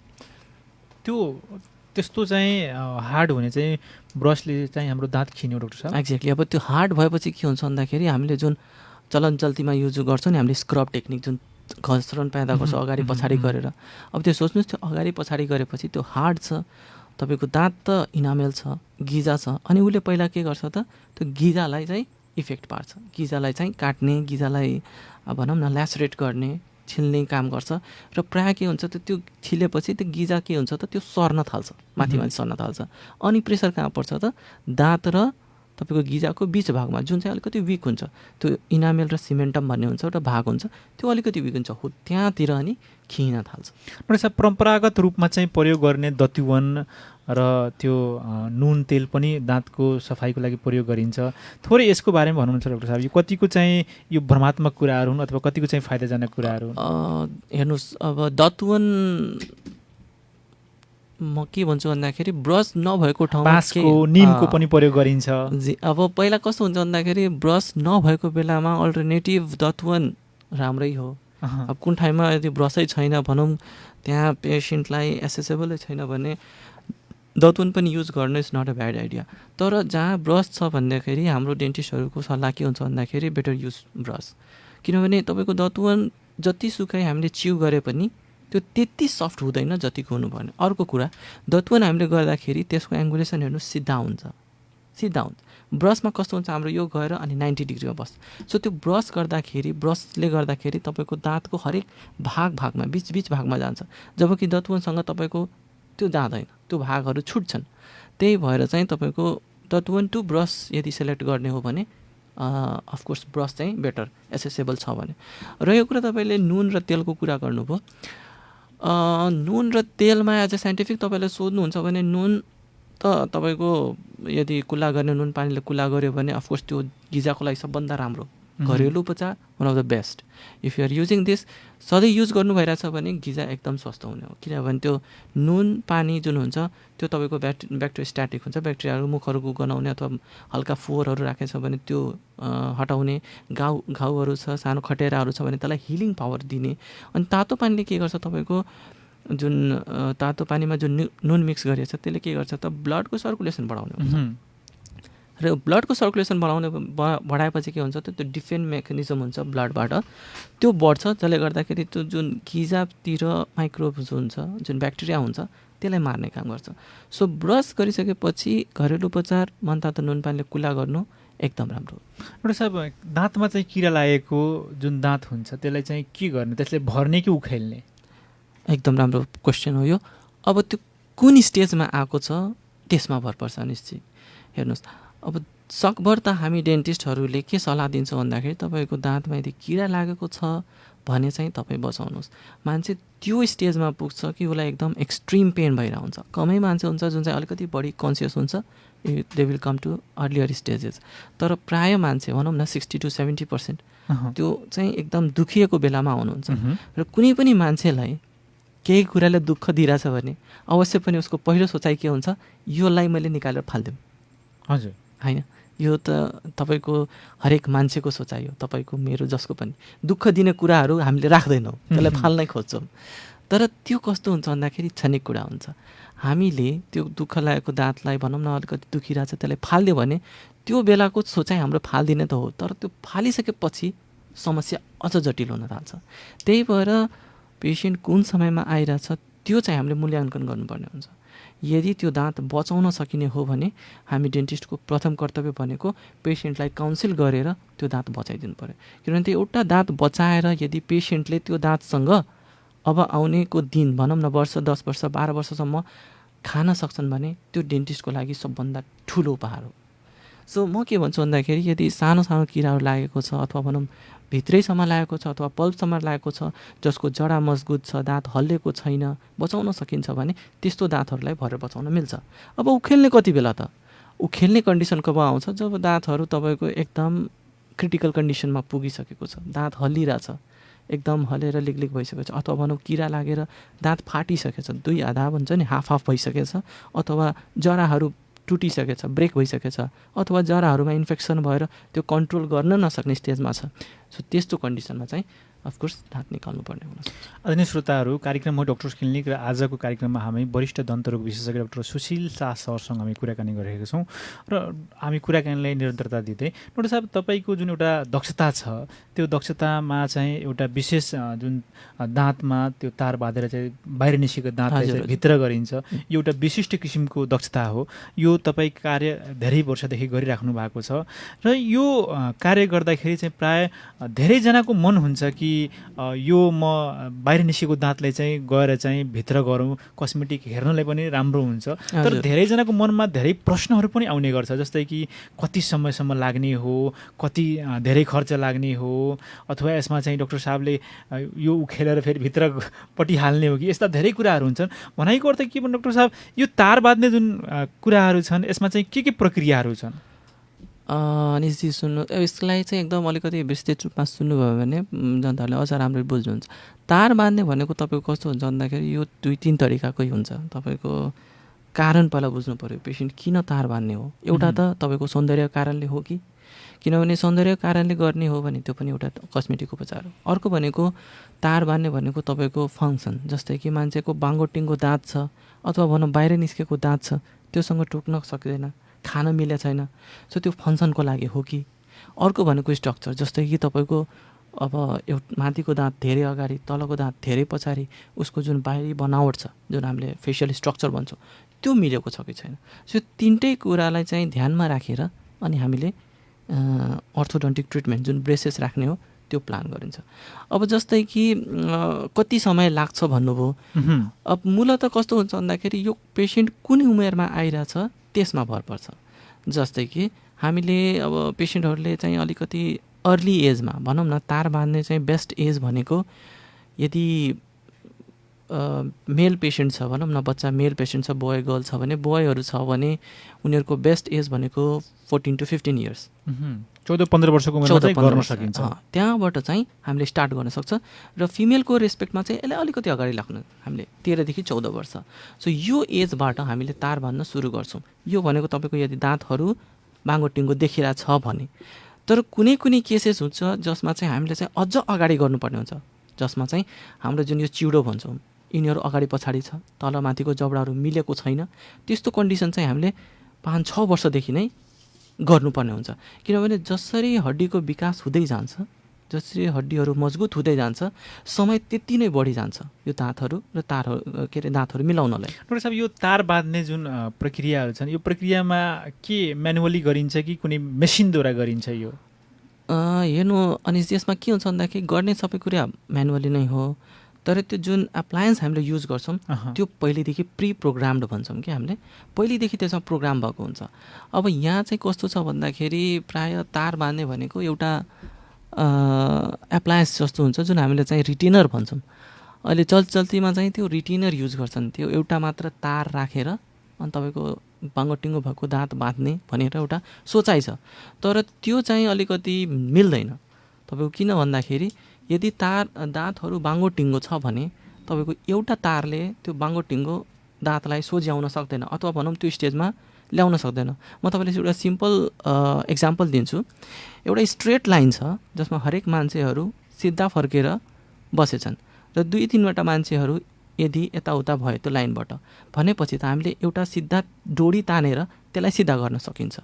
त्यस्तो चाहिँ हार्ड हुने चाहिँ ब्रसले चाहिँ हाम्रो दाँत खिन्यो डाक्टर साहब? एक्ज्याक्टली। अब त्यो हार्ड भएपछि के हुन्छ भन्दाखेरि हामीले जुन चलन चल्तीमा युज गर्छौँ नि हामीले स्क्रब टेक्निक जुन घस्रण पैदा गर्छ अगाडि पछाडि गरेर, अब त्यो सोच्नुहोस् त्यो अगाडि पछाडि गरेपछि त्यो हार्ड छ, तपाईँको दाँत त इनामेल छ, गिजा छ, अनि उसले पहिला के गर्छ त त्यो गिजालाई चाहिँ इफेक्ट पार्छ, गिजालाई चाहिँ काट्ने, गिजालाई भनौँ न ल्यासरेट गर्ने, छिल्ने काम गर्छ। र प्रायः के हुन्छ त त्यो छिलेपछि त्यो गिजा के हुन्छ त त्यो सर्न थाल्छ, माथि सर्न थाल्छ। अनि प्रेसर कहाँ पर्छ त दाँत र तपाईँको गिजाको बिच भागमा जुन चाहिँ अलिकति विक हुन्छ, त्यो इनामेल र सिमेन्टम भन्ने हुन्छ एउटा भाग हुन्छ, त्यो अलिकति विक हुन्छ, हो त्यहाँतिर अनि खिन थाल्छ। डाक्टर परम्परागत रूपमा चाहिँ प्रयोग गर्ने दतिवन र त्यो नुन तेल पनि दाँतको सफाइको लागि प्रयोग गरिन्छ, थोरै यसको बारेमा भन्नुहुन्छ डाक्टर साहब? यो कतिको चाहिँ यो भ्रमात्मक कुराहरू हुन् अथवा कतिको चाहिँ फाइदाजनक कुराहरू हुन्? हेर्नुहोस् अब दतुवन म के भन्छु भन्दाखेरि ब्रस नभएको ठाउँमा बाँसको निमको पनि प्रयोग गरिन्छ। जी, अब पहिला कस्तो हुन्छ भन्दाखेरि ब्रस नभएको बेलामा अल्टरनेटिभ दतवन राम्रै हो। अब कुन ठाउँमा यदि ब्रसै छैन भनौँ, त्यहाँ पेसेन्टलाई एसेसेबलै छैन भने दतवन पनि युज गर्नु is not a bad idea. तर जहाँ ब्रस छ भन्दाखेरि हाम्रो डेन्टिस्टहरूको सल्लाह के हुन्छ भन्दाखेरि बेटर युज ब्रस, किनभने तपाईँको दतवन जतिसुकै हामीले च्यु गरे पनि त्यो त्यति सफ्ट हुँदैन जतिको हुनुपर्ने। अर्को कुरा, दतवन हामीले गर्दाखेरि त्यसको एङ्गुलेसन हेर्नु सिधा हुन्छ, सिधा हुन्छ। ब्रसमा कस्तो हुन्छ, हाम्रो यो गएर अनि 90 डिग्रीमा बस्छ। सो त्यो ब्रस गर्दाखेरि, ब्रसले गर्दाखेरि तपाईँको दाँतको हरेक भागमा बिच भागमा जान्छ, जबकि दतवनसँग तपाईँको त्यो जाँदैन, त्यो भागहरू छुट्छन्। त्यही भएर चाहिँ तपाईँको दतवन टु ब्रस यदि सेलेक्ट गर्ने हो भने अफकोर्स ब्रस चाहिँ बेटर एसेसेबल छ भने। र यो कुरा तपाईँले नुन र तेलको कुरा गर्नुभयो। नुन र तेलमा एज अ साइन्टिफिक तपाईँले सोध्नुहुन्छ भने नुन त तपाईँको यदि कुल्ला गर्ने नुन पानीले कुल्ला गऱ्यो भने अफकोर्स त्यो गिजाको लागि सबभन्दा राम्रो घरेलु उपचार, one of the best. If you are using this, सधैँ युज गर्नु भइरहेछ भने गिजा एकदम सस्तो हुने हो, किनभने त्यो नुन पानी जुन हुन्छ त्यो तपाईँको ब्याक्टेरियोस्ट्याटिक हुन्छ। ब्याक्टेरियाहरू मुखहरू गनाउने अथवा हल्का फोहोरहरू राखेछ भने त्यो हटाउने, घाउहरू छ, सानो खटेराहरू छ भने त्यसलाई हिलिङ पावर दिने। अनि तातो पानीले के गर्छ, तपाईँको जुन तातो पानीमा जुन नुन मिक्स गरिएको छ त्यसले के गर्छ त ब्लडको सर्कुलेसन बढाउने हुन्छ। र ब्लडको सर्कुलेसन बढाएपछि के हुन्छ त त्यो डिफेन्स मेकानिजम हुन्छ ब्लडबाट, त्यो बढ्छ, जसले गर्दाखेरि त्यो जुन गिजातिर माइक्रोब्स हुन्छ, जुन ब्याक्टेरिया हुन्छ त्यसलाई मार्ने काम गर्छ। सो ब्रस गरिसकेपछि घरेलु उपचार मनतातो नुन पानीले कुल्ला गर्नु एकदम राम्रो। एउटा साहब, दाँतमा चाहिँ किरा लागेको जुन दाँत हुन्छ त्यसलाई चाहिँ के गर्ने, त्यसले भर्ने कि उखेल्ने? एकदम राम्रो क्वेसन हो यो। अब त्यो कुन स्टेजमा आएको छ त्यसमा भर पर्छ निश्चित। हेर्नुहोस्, अब सकभर त हामी डेन्टिस्टहरूले के सल्लाह दिन्छौँ भन्दाखेरि तपाईँको दाँतमा यदि किरा लागेको छ भने चाहिँ तपाईँ बचाउनुहोस्। मान्छे त्यो स्टेजमा पुग्छ कि उसलाई एकदम एक्सट्रिम पेन भइरहेको हुन्छ। कमै मान्छे हुन्छ जुन चाहिँ अलिकति बढी कन्सियस हुन्छ, they will come to earlier stages. तर प्राय मान्छे भनौँ न 60 to 70% त्यो चाहिँ एकदम दुखिएको बेलामा आउनुहुन्छ। र कुनै पनि मान्छेलाई केही कुराले दुःख दिइरहेछ भने अवश्य पनि उसको पहिलो सोचाइ के हुन्छ, योलाई मैले निकालेर फालिदिउँ। हजुर, होइन, यो त तपाईँको हरेक मान्छेको सोचाइ हो, तपाईँको मेरो जसको पनि। दुःख दिने कुराहरू हामीले राख्दैनौँ, त्यसलाई फाल्नै खोज्छौँ। तर त्यो कस्तो हुन्छ भन्दाखेरि क्षणिक कुरा हुन्छ। हामीले त्यो दुःख लागेको दाँतलाई भनौँ न अलिकति दुखिरहेछ त्यसलाई फालिदियो भने त्यो बेलाको सोचाइ हाम्रो फालिदिने त हो, तर त्यो फालिसकेपछि समस्या अझ जटिल हुन थाल्छ। त्यही भएर पेसेन्ट कुन समयमा आइरहेछ त्यो चाहिँ हामीले मूल्याङ्कन गर्नुपर्ने हुन्छ। यदि त्यो दाँत बचाउन सकिने हो भने हामी डेन्टिस्टको प्रथम कर्तव्य भनेको पेसेन्टलाई काउन्सिल गरेर त्यो दाँत बचाइदिनु पऱ्यो। किनभने त्यो एउटा दाँत बचाएर यदि पेसेन्टले त्यो दाँतसँग अब आउनेको दिन भनौँ न वर्ष, 10 वर्ष, 12 वर्षसम्म खान सक्छन् भने त्यो डेन्टिस्टको लागि सबभन्दा ठुलो उपहार हो। सो म के भन्छु भन्दाखेरि यदि सानो सानो किराहरू लागेको छ अथवा भनौँ भित्रैसम्म लागेको छ अथवा पल्पसम्म लागेको छ, जसको जडा मजबुत छ, दाँत हल्लेको छैन, बचाउन सकिन्छ भने त्यस्तो दाँतहरूलाई भरेर बचाउन मिल्छ। अब उखेल्ने कति बेला त? उखेल्ने कन्डिसन कब आउँछ? जब दाँतहरू तपाईँको एकदम क्रिटिकल कन्डिसनमा पुगिसकेको छ, दाँत हल्लिरहेछ, एकदम हलेर लिगलिग भइसकेको छ, अथवा भनौँ किरा लागेर दाँत फाटिसकेछ, दुई आधा भन्छ नि, हाफ भइसकेछ, अथवा जराहरू टुटिसकेछ, ब्रेक भइसकेछ, अथवा जराहरूमा इन्फेक्सन भएर त्यो कन्ट्रोल गर्न नसक्ने स्टेजमा छ। सो त्यस्तो कन्डिसनमा चाहिँ अफकोर्स दाँत निकाल्नु पर्ने हुनसक्छ। आदरणीय श्रोताहरू, कार्यक्रम हो डक्टर्स क्लिनिक र आजको कार्यक्रममा हामी वरिष्ठ दन्तरोग विशेषज्ञ डाक्टर सुशील शाह सरसँग हामी कुराकानी गरिरहेका छौँ र हामी कुराकानीलाई निरन्तरता दिँदै। डाक्टर साहब, तपाईँको जुन एउटा दक्षता छ त्यो दक्षतामा चाहिँ एउटा विशेष जुन दाँतमा त्यो तार बाँधेर चाहिँ बाहिर निस्केको दाँतलाई चाहिँ भित्र गरिन्छ, यो एउटा विशिष्ट किसिमको दक्षता हो। यो तपाईँ कार्य धेरै वर्षदेखि गरिराख्नु भएको छ र यो कार्य गर्दाखेरि चाहिँ प्राय धेरैजनाको मन हुन्छ कि यो म बाहिर निस्केको दाँतलाई चाहिँ गएर चाहिँ भित्र गरौँ, कस्मेटिक हेर्नलाई पनि राम्रो हुन्छ। तर धेरैजनाको मनमा धेरै प्रश्नहरू पनि आउने गर्छ, जस्तै कि कति समयसम्म लाग्ने हो, कति धेरै खर्च लाग्ने हो, अथवा यसमा चाहिँ डाक्टर साहबले यो उखेलेर फेरि भित्रपट्टि हाल्ने हो कि, यस्ता धेरै कुराहरू हुन्छन्। भनाइको अर्थ के भन्नु डाक्टर साहब, यो तार बाँध्ने जुन कुराहरू छन् यसमा चाहिँ के प्रक्रियाहरू छन्? अनिसजी सुन्नु यसलाई चाहिँ एकदम अलिकति विस्तृत रूपमा सुन्नुभयो भने जनताहरूले अझ राम्ररी बुझ्नुहुन्छ। तार बाँध्ने भनेको तपाईँको कस्तो हुन्छ भन्दाखेरि यो 2-3 तरिकाकै हुन्छ। तपाईँको कारण पहिला बुझ्नु पऱ्यो, पेसेन्ट किन तार बाँध्ने हो। एउटा त तपाईँको सौन्दर्य कारणले हो कि, किनभने सौन्दर्य कारणले गर्ने हो भने त्यो पनि एउटा कस्मेटिक उपचार हो। अर्को भनेको तार बाँध्ने भनेको तपाईँको फङ्सन, जस्तै कि मान्छेको बाङ्गोटिङ्गो दाँत छ अथवा भनौँ बाहिर निस्केको दाँत छ, त्योसँग टोक्न सक्दैन, खान मिले छैन, सो त्यो फङ्सनको लागि हो कि। अर्को भनेको स्ट्रक्चर, जस्तै कि तपाईँको अब माथिको दाँत धेरै अगाडि, तलको दाँत धेरै पछाडि, उसको जुन बाहिरी बनावट छ जुन हामीले फेसियल स्ट्रक्चर भन्छौँ त्यो मिलेको छ कि छैन। सो तिनटै कुरालाई चाहिँ ध्यानमा राखेर अनि हामीले अर्थोडोन्टिक ट्रिटमेन्ट जुन ब्रेसेस राख्ने हो त्यो प्लान गरिन्छ। अब जस्तै कि कति समय लाग्छ भन्नुभयो। अब मूलत कस्तो हुन्छ भन्दाखेरि यो पेसेन्ट कुन उमेरमा आइरहेछ त्यसमा भर पर्छ। जस्तै कि हामीले अब पेसेन्टहरूले चाहिँ अलिकति अर्ली एजमा भनौँ न, तार बाँध्ने चाहिँ बेस्ट एज भनेको यदि मेल पेसेन्ट छ भनौँ न, बच्चा मेल पेसेन्ट छ, बोय गर्ल छ भने, बोयहरू छ भने उनीहरूको बेस्ट एज भनेको 14 to 15 इयर्स, 14-15 वर्षको उमेरमा चाहिँ गर्न सकिन्छ। त्यहाँबाट चाहिँ हामीले स्टार्ट गर्न सक्छ। र फिमेलको रेस्पेक्टमा चाहिँ यसलाई अलिकति अगाडि लाग्नु हामीले 13 देखि 14 वर्ष। सो यो एजबाट हामीले तार बाँध्न सुरु गर्छौँ। यो भनेको तपाईँको यदि दाँतहरू बाङ्गोटिङ्गो देखिरहेछ भने। तर कुनै कुनै केसेस हुन्छ जसमा चाहिँ हामीले चाहिँ अझ अगाडि गर्नुपर्ने हुन्छ, जसमा चाहिँ हाम्रो जुन यो चिउडो भन्छौँ यिनीहरू अगाडि पछाडि छ, तलमाथिको जबडाहरू मिलेको छैन, त्यस्तो कन्डिसन चाहिँ हामीले 5-6 वर्षदेखि नै गर्नुपर्ने हुन्छ। किनभने जसरी हड्डीको विकास हुँदै जान्छ, जसरी हड्डीहरू मजबुत हुँदै जान्छ, समय त्यति नै बढी जान्छ यो दाँतहरू र दाँतहरू मिलाउनलाई। डाक्टर साहब, यो तार बाँध्ने जुन प्रक्रियाहरू छन् यो प्रक्रियामा के म्यानुअली गरिन्छ कि कुनै मेसिनद्वारा गरिन्छ यो? हेर्नु अनि यसमा के हुन्छ भन्दाखेरि गर्ने सबै कुरा म्यानुअली नै हो, तर त्यो जुन एप्लायन्स हामीले युज गर्छौँ त्यो पहिलेदेखि प्री प्रोग्राम्ड भन्छौँ कि हामीले, पहिलेदेखि त्यसमा प्रोग्राम भएको हुन्छ। अब यहाँ चाहिँ कस्तो छ भन्दाखेरि प्रायः तार बाँध्ने भनेको एउटा एप्लायन्स जस्तो हुन्छ जुन हामीले चाहिँ रिटेनर भन्छौँ। अहिले चल्तीमा चाहिँ त्यो रिटेनर युज गर्छन्, त्यो एउटा मात्र तार राखेर अनि तपाईँको बाङ्गोटिङ्गो भएको दाँत बाँध्ने भनेर एउटा सोचाइ छ। तर त्यो चाहिँ अलिकति मिल्दैन तपाईँको, किन भन्दाखेरि यदि दाँतहरू बाङ्गोटिङ्गो छ भने तपाईँको एउटा तारले त्यो बाङ्गोटिङ्गो दाँतलाई सोझ्याउन सक्दैन अथवा भनौँ त्यो स्टेजमा ल्याउन सक्दैन। म तपाईँलाई एउटा सिम्पल एक्जाम्पल दिन्छु। एउटा स्ट्रेट लाइन छ जसमा हरेक मान्छेहरू सिधा फर्केर बसेछन् र 2-3वटा मान्छेहरू यदि यताउता भयो त्यो लाइनबाट भनेपछि त हामीले एउटा सिधा डोरी तानेर त्यसलाई सिधा गर्न सकिन्छ।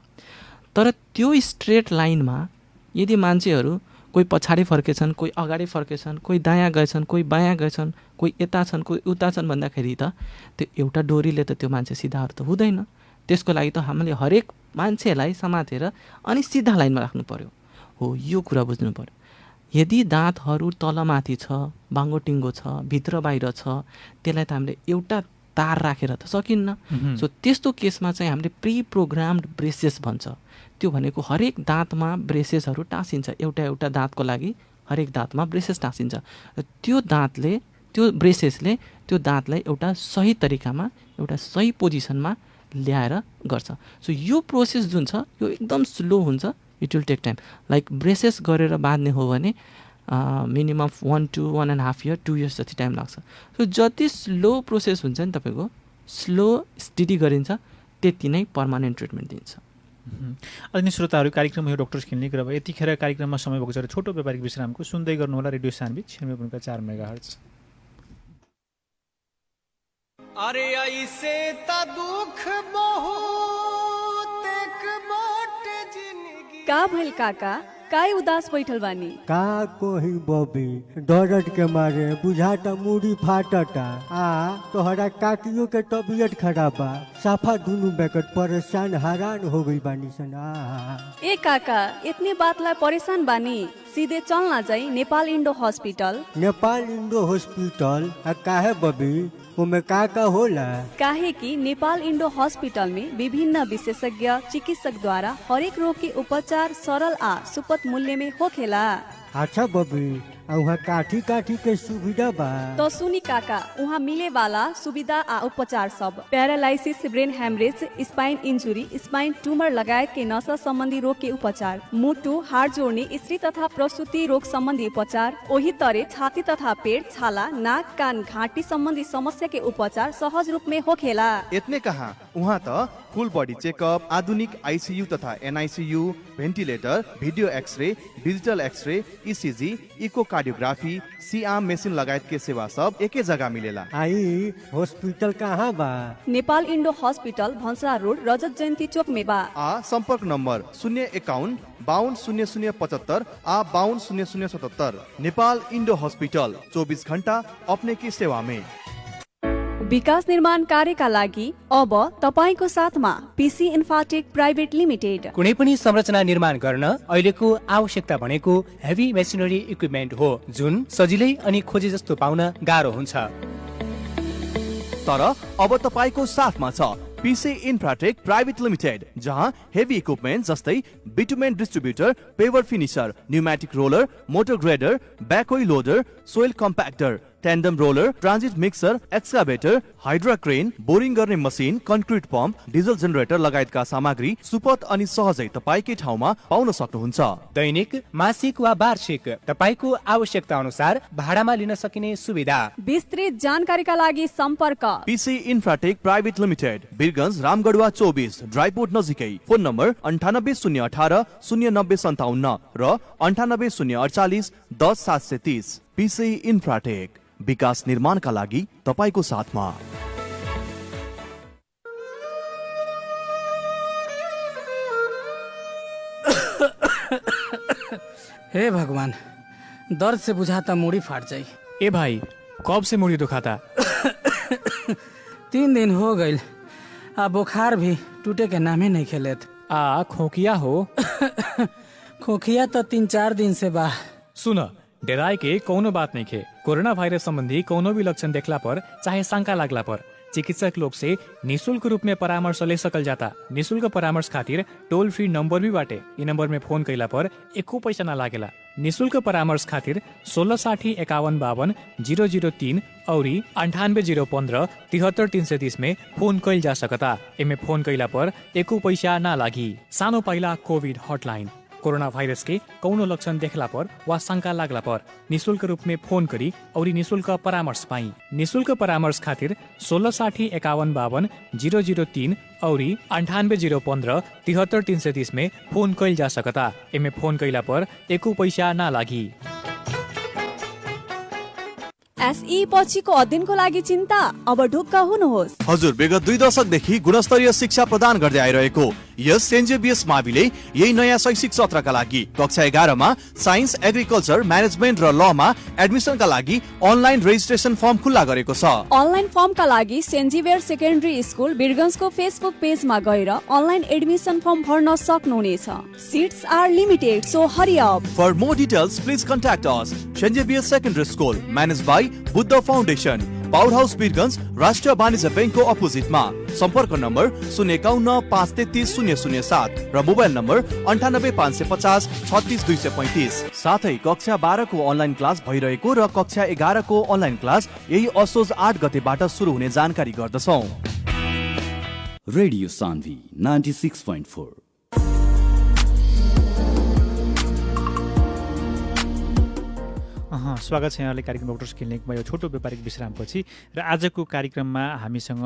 तर त्यो स्ट्रेट लाइनमा यदि मान्छेहरू कोही पछाडि फर्केछन्, कोही अगाडि फर्केछन्, कोही दायाँ गएछन्, कोही बायाँ गएछन्, कोही यता छन्, कोही उता छन् भन्दाखेरि त त्यो एउटा डोरीले त त्यो मान्छे सिधाहरू त हुँदैन। त्यसको लागि त हामीले हरेक मान्छेलाई समातेर अनि सिधा लाइनमा राख्नु पर्यो। हो, यो कुरा बुझ्नु पर्यो। यदि दाँतहरू तलमाथि छ, बाङ्गोटिङ्गो छ, भित्र बाहिर छ, त्यसलाई त हामीले एउटा तार राखेर त सकिन्न। सो त्यस्तो केसमा चाहिँ हामीले प्री प्रोग्राम्ड ब्रेसेस भन्छ। त्यो भनेको हरेक दाँतमा ब्रेसेसहरू टाँसिन्छ, एउटा दाँतको लागि हरेक दाँतमा ब्रेसेस टाँसिन्छ र त्यो ब्रेसेसले त्यो दाँतलाई एउटा सही तरिकामा एउटा सही पोजिसनमा ल्याएर गर्छ। सो यो प्रोसेस जुन छ यो एकदम स्लो हुन्छ, it will take time. Like braces गरेर बाँध्ने हो भने मिनिमम 1 to 1.5 year 2 years जति टाइम लाग्छ। सो जति स्लो प्रोसेस हुन्छ नि तपाईँको, स्लो स्टडी गरिन्छ, त्यति नै पर्मानेन्ट ट्रिटमेन्ट दिन्छ। अनि श्रोताहरू, कार्यक्रम यो डक्टर्स क्लिनिक र यतिखेर कार्यक्रममा समय भएको छ छोटो व्यापारिक विश्रामको सुन्दै गर्नुहोला रेडियो सान्वी 96.4 मेगाहर्ट्ज। अरे ऐसे त दुख बहुत एक बाटे जिंदगी। का भइल काका, काय उदास बैठल बानी? का कोही बबी, दर्द के मारे बुझाता मुड़ी फाटता। तोहरा काकियों के तबीयत खराब बा, साफा दुनु बेकट परेशान हैरान हो गई बानी सन। ए काका, इतनी बात ला परेशान बानी? सीधे चलना जाई Nepal Indo hospital. Nepal Indo hospital काहे बबी, उमे का होला? काहे कि नेपाल इंडो हॉस्पिटल में विभिन्न विशेषज्ञ चिकित्सक द्वारा हरेक रोग के उपचार सरल आ सुपथ मूल्य में होखेला। अच्छा बबी वहाँ काठी काठी के सुविधा बा तो सुनी काका, उहाँ मिले वाला सुविधा आ उपचार सब paralysis, brain haemorrhage, spine injury, spine tumour लगायत के नसा सम्बन्धी रोग के उपचार, मुटु, हाड जोड्ने, स्त्री तथा प्रसूति रोग सम्बन्धी उपचार, ओही तरे छाती तथा पेट, छाला, नाक, कान, घाँटी सम्बन्धी समस्या के उपचार सहज रूप में होखेला। इतने कहाँ, उहाँ त फुल बॉडी चेकअप, आधुनिक आईसीयू तथा NICU, ventilator, video x-ray, digital x-ray, ECG, echocardiography, C arm machine लगायत के सेवा सब एकै जगह मिलेला। आई हॉस्पिटल कहाँ बा? नेपाल इन्डो हॉस्पिटल, भंसा रोड, रजत जयन्ती चोक में बा। आ संपर्क नम्बर 051 52 0075 आ 52 0077। नेपाल इन्डो हॉस्पिटल 24 घण्टा अपने की सेवा में। विकास निर्माण कार्यका लागि अब तपाईको साथमा पीसी इन्फाटेक प्राइभेट लिमिटेड। कुनै पनि संरचना निर्माण गर्न अहिलेको आवश्यकता भनेको हेभी मेसिनरी इक्विपमेन्ट हो, जुन सजिलै अनि खोजे जस्तो पाउन गाह्रो हुन्छ। तर अब तपाईको साथमा छ पीसी इन्फ्राटेक प्राइभेट लिमिटेड, जहाँ हेभी इक्विपमेन्ट जस्तै bitumen distributor, paver finisher, pneumatic roller, motor grader, backhoe loader, soil compactor, tandem roller, transit mixer, excavator, hydra crane, boring गर्ने machine, concrete pump, diesel generator लगायतका सामग्री सुपथ अनि सहजै तपाईकै ठाउँमा पाउन सक्नुहुन्छ। दैनिक, मासिक वा वार्षिक तपाईको आवश्यकता अनुसार भाडामा लिन सकिने सुविधा। विस्तृत जानकारीका लागि सम्पर्क PC infratech private limited, Birgunj, Ramgadhwa 24, dry port नजिकै। फोन नम्बर 980118 0957 र 980148 10730। पीसी इन्फ्राटेक, विकास निर्माणका लागि तपाईको साथमा। हे भगवान, दर्द से बुझाता मुड़ी फाट जाई। ए भाई, कब से मुड़ी दुखाता? 3 दिन हो गई, आ बुखार भी टूटे के नाम ही नहीं खेलेत। आ खोखिया हो? खोखिया तो 3-4 दिन से बा। सुन, डेराय के कौनो बात नहीं खे। कोरोना वायरस संबंधी कौनो भी लक्षण देखला पर चाहे शंका लागला पर चिकित्सक लोग से निःशुल्क रूप में परामर्श ले सकल जाता। निःशुल्क परामर्श खातिर टोल फ्री नंबर भी बाटे। इ नंबर में फोन कैला पर एको पैसा ना लागेला। निःशुल्क परामर्श खातिर 1660 51 52 003 और 98 015 73 330 में फोन कैल जा सकता। एमे फोन कैला पर एको पैसा ना लागी। सानो पाइला कोविड हॉटलाइन। कोरोना वायरस के कौनो लक्षण देखला पर वा शंका लागला पर निःशुल्क रूप में फोन करी और निःशुल्क परामर्श पाई। निःशुल्क परामर्श खातिर 1660 51 52 003 और 98 015 73 330 में फोन कैल जा सकता। एमे फोन कैला पर एको पैसा ना लागी। एसई पछिको अध्ययनको लागि चिन्ता अब ढुक्क हुनुहोस्। हजुर, विगत 2 दशकदेखि गुणस्तरीय शिक्षा प्रदान गर्दै आइरहेको यस सेन्ट जेभियर्स माविले यही नयाँ शैक्षिक सत्रका लागि कक्षा 11 मा साइन्स, एग्रिकल्चर, म्यानेजमेन्ट र लमा एडमिसनका लागि अनलाइन रेजिस्ट्रेसन फर्म खुल्ला गरेको छ। अनलाइन फर्मका लागि सेन्ट जेभियर सेकेन्डरी स्कुल बिरगंजको फेसबुक पेजमा गएर अनलाइन एडमिसन फर्म भर्न सक्नुहुनेछ। Seats are limited, so hurry up. For more details, please contact us. St. Xavier Secondary School, managed by Buddha Foundation, Power House Birgans, राष्ट्रिय वाणिज्य बैंकको अपोजिटमा। सम्पर्क number 051 533 007 र मोबाइल नम्बर 98 550 36 235। साथै कक्षा 12 को अनलाइन क्लास भइरहेको र कक्षा 11 को अनलाइन क्लास यही असोज 8 गतेबाट सुरु हुने जानकारी गर्दछौं। रेडियो सान्वी 96.4। स्वागत छ यहाँलाई कार्यक्रम डक्टर्स क्लिनिकमा यो छोटो व्यापारिक विश्रामपछि। र आजको कार्यक्रममा हामीसँग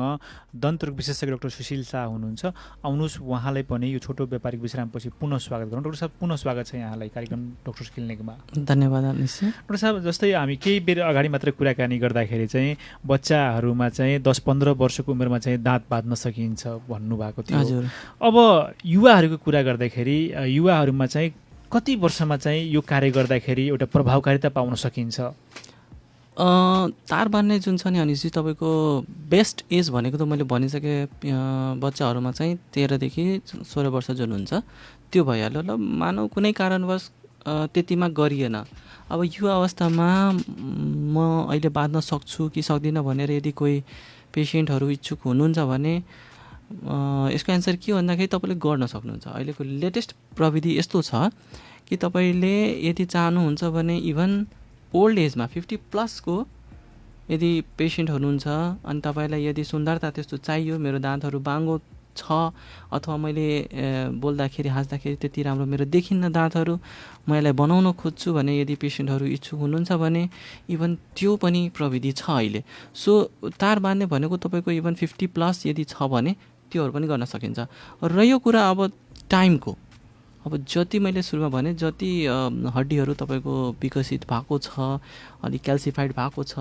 दन्तरोग विशेषज्ञ डाक्टर सुशील शाह हुनुहुन्छ। आउनुहोस्, उहाँलाई पनि यो छोटो व्यापारिक विश्रामपछि पुनः स्वागत गरौँ। डाक्टर साहब, पुनः स्वागत छ यहाँलाई कार्यक्रम डक्टर्स क्लिनिकमा। धन्यवाद। डाक्टर साहब, जस्तै हामी केही बेर अगाडि मात्र कुराकानी गर्दाखेरि चाहिँ बच्चाहरूमा चाहिँ 10-15 वर्षको उमेरमा चाहिँ दाँत बाँध्न सकिन्छ भन्नुभएको थियो। हजुर। अब युवाहरूको कुरा गर्दाखेरि युवाहरूमा चाहिँ कति वर्षमा चाहिँ यो कार्य गर्दाखेरि एउटा प्रभावकारिता पाउन सकिन्छ? तार बान्ने जुन छ नि अनिजी, तपाईँको बेस्ट एज भनेको त मैले भनिसकेँ। बच्चाहरूमा चाहिँ 13 देखि 16 वर्ष जुन हुन्छ त्यो भइहाल्यो। ल मानौ कुनै कारणवश त्यतिमा गरिएन, अब युवा अवस्थामा म अहिले बाँध्न सक्छु कि सक्दिनँ भनेर यदि कोही पेसेन्टहरू इच्छुक हुनुहुन्छ भने यसको एन्सर के भन्दाखेरि तपाईँले गर्न सक्नुहुन्छ। अहिलेको लेटेस्ट प्रविधि यस्तो छ कि तपाईँले यदि चाहनुहुन्छ भने इभन ओल्ड एजमा 50+ को यदि पेसेन्ट हुनुहुन्छ अनि तपाईँलाई यदि सुन्दरता त्यस्तो चाहियो, मेरो दाँतहरू बाङ्गो छ अथवा मैले बोल्दाखेरि हाँस्दाखेरि त्यति राम्रो मेरो देखिन्न दाँतहरू, म यसलाई बनाउन खोज्छु भने यदि पेसेन्टहरू इच्छुक हुनुहुन्छ भने इभन त्यो पनि प्रविधि छ अहिले। सो तार बाँध्ने भनेको तपाईँको इभन 50+ यदि छ भने त्योहरू पनि गर्न सकिन्छ। र यो कुरा अब टाइमको, अब जति मैले सुरुमा भने जति हड्डीहरू तपाईँको विकसित भएको छ, अलिक क्याल्सिफाइड भएको छ,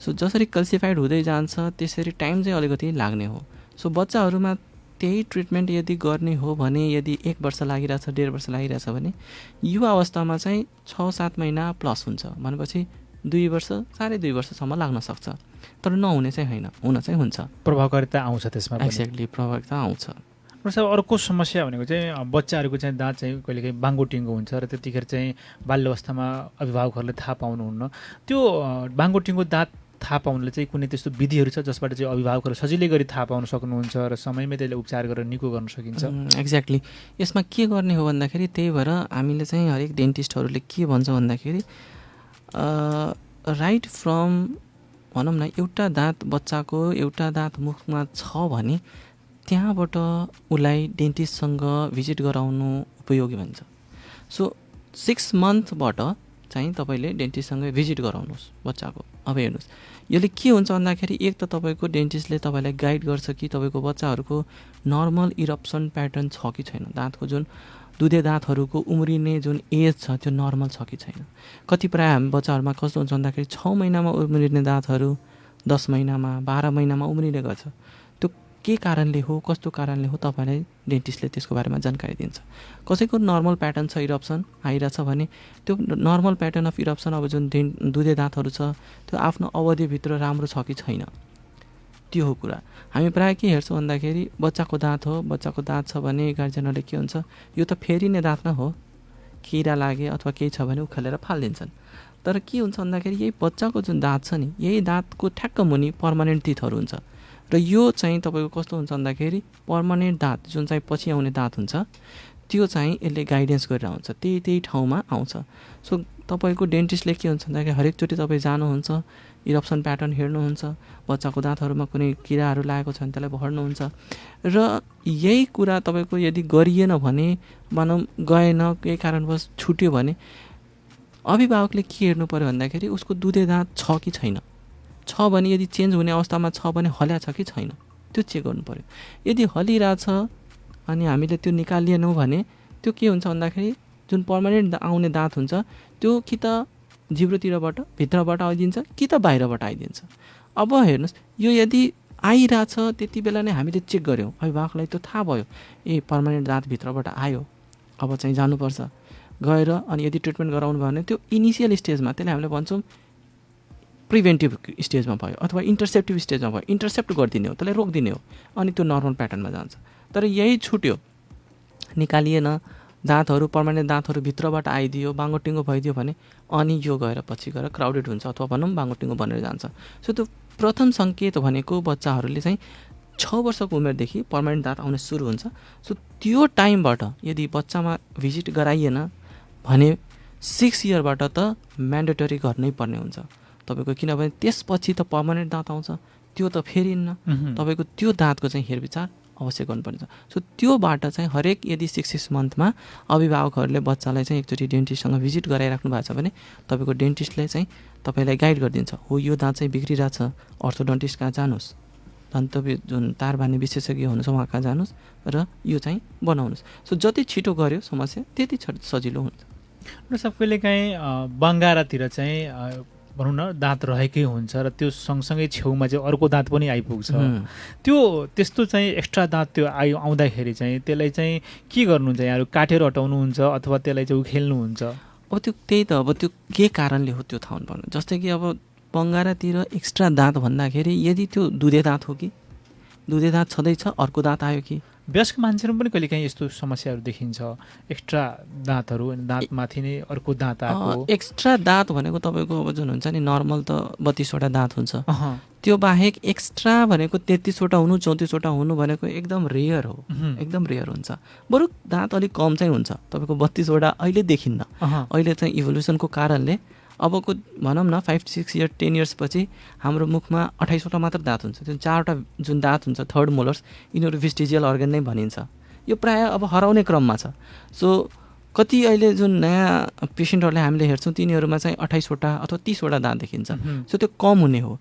सो जसरी क्याल्सिफाइड हुँदै जान्छ त्यसरी टाइम चाहिँ अलिकति लाग्ने हो। सो बच्चाहरूमा त्यही ट्रिटमेन्ट यदि गर्ने हो भने यदि 1 वर्ष लागिरहेछ, 1.5 वर्ष लागिरहेछ भने युवा अवस्थामा चाहिँ 6-7 महिना प्लस हुन्छ भनेपछि 2 वर्ष 2.5 वर्षसम्म लाग्न सक्छ। तर नहुने चाहिँ होइन, हुन चाहिँ हुन्छ। प्रभावकारिता आउँछ त्यसमा। एक्ज्याक्टली, प्रभावकारिता आउँछ। अर्को समस्या भनेको चाहिँ बच्चाहरूको चाहिँ दाँत चाहिँ कहिलेकाहीँ बाङ्गो टिङ्गो हुन्छ र त्यतिखेर चाहिँ बाल्य अवस्थामा अभिभावकहरूले थाहा पाउनुहुन्न। त्यो बाङ्गो टिङ्गो दाँत थाहा पाउनुले चाहिँ कुनै त्यस्तो विधिहरू छ जसबाट चाहिँ अभिभावकहरू सजिलै गरी थाहा पाउन सक्नुहुन्छ र समयमै त्यसले उपचार गरेर निको गर्न सकिन्छ? एक्ज्याक्टली। यसमा के गर्ने हो भन्दाखेरि त्यही भएर हामीले चाहिँ हरेक डेन्टिस्टहरूले के भन्छ भन्दाखेरि राइट फ्रम भनौँ न एउटा दाँत बच्चाको एउटा दाँत मुखमा छ भने त्यहाँबाट उसलाई डेन्टिस्टसँग भिजिट गराउनु उपयोगी भन्छ। सो 6 मन्थबाट चाहिँ तपाईँले डेन्टिस्टसँग भिजिट गराउनुहोस् बच्चाको। अब हेर्नुहोस् यसले के हुन्छ भन्दाखेरि एक त तपाईँको डेन्टिस्टले तपाईँलाई गाइड गर्छ कि तपाईँको बच्चाहरूको नर्मल इरप्सन प्याटर्न छ कि छैन, दाँतको जुन दुधे दाँतहरूको उम्रिने जुन एज छ त्यो नर्मल छ कि छैन। कति प्राय हामी बच्चाहरूमा कस्तो हुन्छ भन्दाखेरि 6 महिनामा उम्रिने दाँतहरू 10 महिनामा 12 महिनामा उम्रिने गर्छ। त्यो के कारणले हो, कस्तो कारणले हो, तपाईँलाई डेन्टिस्टले त्यसको बारेमा जानकारी दिन्छ। कसैको नर्मल प्याटर्न छ, इरप्सन आइरहेछ भने त्यो नर्मल प्याटर्न अफ इरप्सन अब जुन दुधे दाँतहरू छ त्यो आफ्नो अवधिभित्र राम्रो छ कि छैन, त्यो हो कुरा। हामी प्रायः के हेर्छौँ भन्दाखेरि बच्चाको दाँत हो, बच्चाको दाँत छ भने गार्जियनहरूले के हुन्छ यो त फेरिने दाँत न हो, किरा लागे अथवा केही छ भने उखालेर फालिदिन्छन्। तर के हुन्छ भन्दाखेरि यही बच्चाको जुन दाँत छ नि, यही दाँतको ठ्याक्क मुनि पर्मानेन्ट टिथहरू हुन्छ र यो चाहिँ तपाईँको कस्तो हुन्छ भन्दाखेरि पर्मानेन्ट दाँत जुन चाहिँ पछि आउने दाँत हुन्छ त्यो चाहिँ यसले गाइडेन्स गरेर आउँछ, त्यही ठाउँमा आउँछ। सो तपाईँको डेन्टिस्टले के हुन्छ भन्दाखेरि हरेकचोटि तपाईँ जानुहुन्छ, इरप्सन प्याटर्न हेर्नुहुन्छ, बच्चाको दाँतहरूमा कुनै किराहरू लागेको छ भने त्यसलाई भर्नुहुन्छ र यही कुरा तपाईँको यदि गरिएन भने भनौँ गएन, केही कारणवश छुट्यो भने अभिभावकले के हेर्नु पऱ्यो भन्दाखेरि उसको दुधे दाँत छ कि छैन, छ भने यदि चेन्ज हुने अवस्थामा छ भने हल्या छ कि छैन त्यो चेक गर्नु पऱ्यो। यदि हलिरहेछ अनि हामीले त्यो निकालिएनौँ भने त्यो के हुन्छ भन्दाखेरि जुन पर्मानेन्ट आउने दाँत हुन्छ त्यो कि त जिब्रोतिरबाट भित्रबाट आइदिन्छ कि त बाहिरबाट आइदिन्छ। अब हेर्नुहोस् यो यदि आइरहेछ त्यति बेला नै हामीले चेक गऱ्यौँ, अभिभावकलाई त्यो थाहा भयो ए पर्मानेन्ट दाँत भित्रबाट आयो, अब चाहिँ जानुपर्छ गएर अनि यदि ट्रिटमेन्ट गराउनु भयो भने त्यो इनिसियल स्टेजमा त्यसलाई हामीले भन्छौँ प्रिभेन्टिभ स्टेजमा भयो अथवा इन्टरसेप्टिभ स्टेजमा भयो, इन्टरसेप्ट गरिदिने हो, त्यसलाई रोकिदिने हो अनि त्यो नर्मल प्याटर्नमा जान्छ। तर यही छुट्यो, निकालिएन, दाँतहरू पर्मानेन्ट दाँतहरू भित्रबाट आइदियो, बाङ्गो टिङ्गो भइदियो भने अनि यो गएर पछि गएर क्राउडेड हुन्छ अथवा भनौँ बाङ्गो टिङ्गो बनेर जान्छ। सो त्यो प्रथम सङ्केत भनेको बच्चाहरूले चाहिँ 6 वर्षको उमेरदेखि पर्मानेन्ट दाँत आउन सुरु हुन्छ। सो त्यो टाइमबाट यदि बच्चामा भिजिट गराइएन भने 6 इयरबाट त म्यान्डेटरी गर्नै पर्ने हुन्छ तपाईँको, किनभने त्यसपछि त पर्मानेन्ट दाँत आउँछ त्यो त फेरिन्न, तपाईँको त्यो दाँतको चाहिँ हेरविचार अवश्य गर्नुपर्छ। सो त्योबाट चाहिँ हरेक यदि 6 मन्थमा अभिभावकहरूले बच्चालाई चाहिँ एकचोटि डेन्टिस्टसँग भिजिट गराइराख्नु भएको छ भने तपाईँको डेन्टिस्टले चाहिँ तपाईँलाई गाइड गरिदिन्छ, हो यो दाँत चाहिँ बिग्रिरहेछ, अर्थोडन्टिस्ट कहाँ जानुहोस्, दन्त जुन तार बान्ने विशेषज्ञ हुनुहुन्छ उहाँ कहाँ जानुहोस् र यो चाहिँ बनाउनुहोस्। सो जति छिटो गऱ्यो समस्या त्यति सजिलो हुन्छ। र सबैले काहीँ बङ्गारातिर चाहिँ भनौँ न दाँत रहेकै हुन्छ र त्यो सँगसँगै छेउमा चाहिँ अर्को दाँत पनि आइपुग्छ, त्यो त्यस्तो चाहिँ एक्स्ट्रा दाँत त्यो आउँदाखेरि चाहिँ त्यसलाई चाहिँ के गर्नुहुन्छ, यहाँहरू काटेर हटाउनुहुन्छ अथवा त्यसलाई चाहिँ उखेल्नुहुन्छ? अब त्यो त्यही त, अब त्यो के कारणले हो त्यो थाहा हुनुपर्ने। जस्तै कि अब बङ्गारातिर एक्स्ट्रा दाँत भन्दाखेरि यदि त्यो दुधे दाँत हो कि दुधे दाँत छँदैछ अर्को दाँत आयो कि वयस्क मान्छेहरू पनि कहिलेकाहीँ यस्तो समस्याहरू देखिन्छ, एक्स्ट्रा दाँतहरू, दाँतमाथि नै अर्को दाँत आएको। एक्स्ट्रा दाँत भनेको तपाईँको अब जुन हुन्छ नि नर्मल त 32वटा दाँत हुन्छ, त्यो बाहेक एक्स्ट्रा भनेको 33वटा हुनु 34वटा हुनु भनेको एकदम रेयर हो, एकदम रेयर हुन्छ। बरु दाँत अलिक कम चाहिँ हुन्छ, तपाईँको 32वटा अहिले देखिन्न। अहिले चाहिँ इभोल्युसनको कारणले अबको भनौँ न 5-6 इयर 10 इयर्स पछि हाम्रो मुखमा 28वटा मात्र दाँत हुन्छ। त्यो 4वटा जुन दाँत हुन्छ थर्ड मोलर्स, यिनीहरू भेस्टिजियल अर्गन नै भनिन्छ। यो प्रायः अब हराउने क्रममा छ। सो कति अहिले जुन नयाँ पेसेन्टहरूलाई हामीले हेर्छौँ तिनीहरूमा चाहिँ 28वटा अथवा 30वटा दाँत देखिन्छ। सो त्यो कम हुने हो।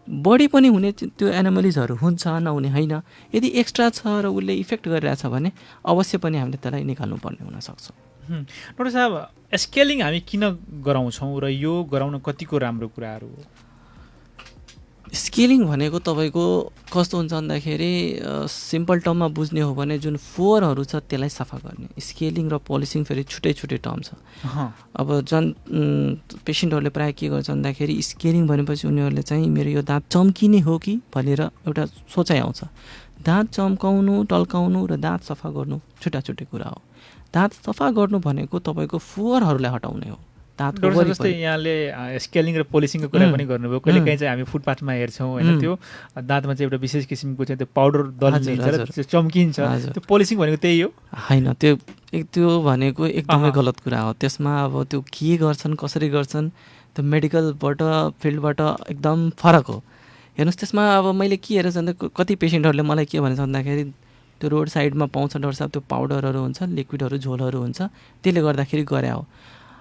बढी पनि हुने त्यो एनोमलिजहरू हुन्छ, नहुने होइन। यदि एक्स्ट्रा छ र उसले इफेक्ट गरिरहेछ भने अवश्य पनि हामीले त्यसलाई निकाल्नुपर्ने हुनसक्छ। डाक्टर साहब, स्केलिङ हामी किन गराउँछौँ र यो गराउन कतिको राम्रो कुराहरू हो? स्केलिङ भनेको तपाईँको कस्तो हुन्छ भन्दाखेरि सिम्पल टर्ममा बुझ्ने हो भने जुन फोहोरहरू छ त्यसलाई सफा गर्ने। स्केलिङ र पोलिसिङ फेरि छुट्टै छुट्टै टर्म छ। अब पेसेन्टहरूले प्रायः के गर्छ भन्दाखेरि स्केलिङ भनेपछि उनीहरूले चाहिँ मेरो यो दाँत चम्किने हो कि भनेर एउटा सोचाइ आउँछ। दाँत चम्काउनु, टल्काउनु र दाँत सफा गर्नु छुट्टा छुट्टै कुरा हो। दाँत सफा गर्नु भनेको तपाईँको फोहोरहरूलाई हटाउने हो। जस्तै यहाँले स्केलिङ र पोलिसिङको कुरा पनि गर्नुभयो। कहिलेकाहीँ चाहिँ हामी फुटपाथमा हेर्छौँ होइन, त्यो दाँतमा चाहिँ एउटा विशेष किसिमको चाहिँ त्यो पाउडर दलिन्छ र त्यो चम्किन्छ, त्यो पोलिसिङ भनेको त्यही हो होइन? त्यो भनेको एकदमै गलत कुरा हो। त्यसमा अब त्यो के गर्छन्, कसरी गर्छन्, त्यो मेडिकलबाट फिल्डबाट एकदम फरक हो। हेर्नुहोस्, त्यसमा अब मैले के हेरेँ भन्दा कति पेसेन्टहरूले मलाई के भन्छ भन्दाखेरि त्यो रोड साइडमा पाउँछ डाक्टर साहब, त्यो पाउडरहरू हुन्छ, लिक्विडहरू, झोलहरू हुन्छ, त्यसले गर्दाखेरि गरे हो।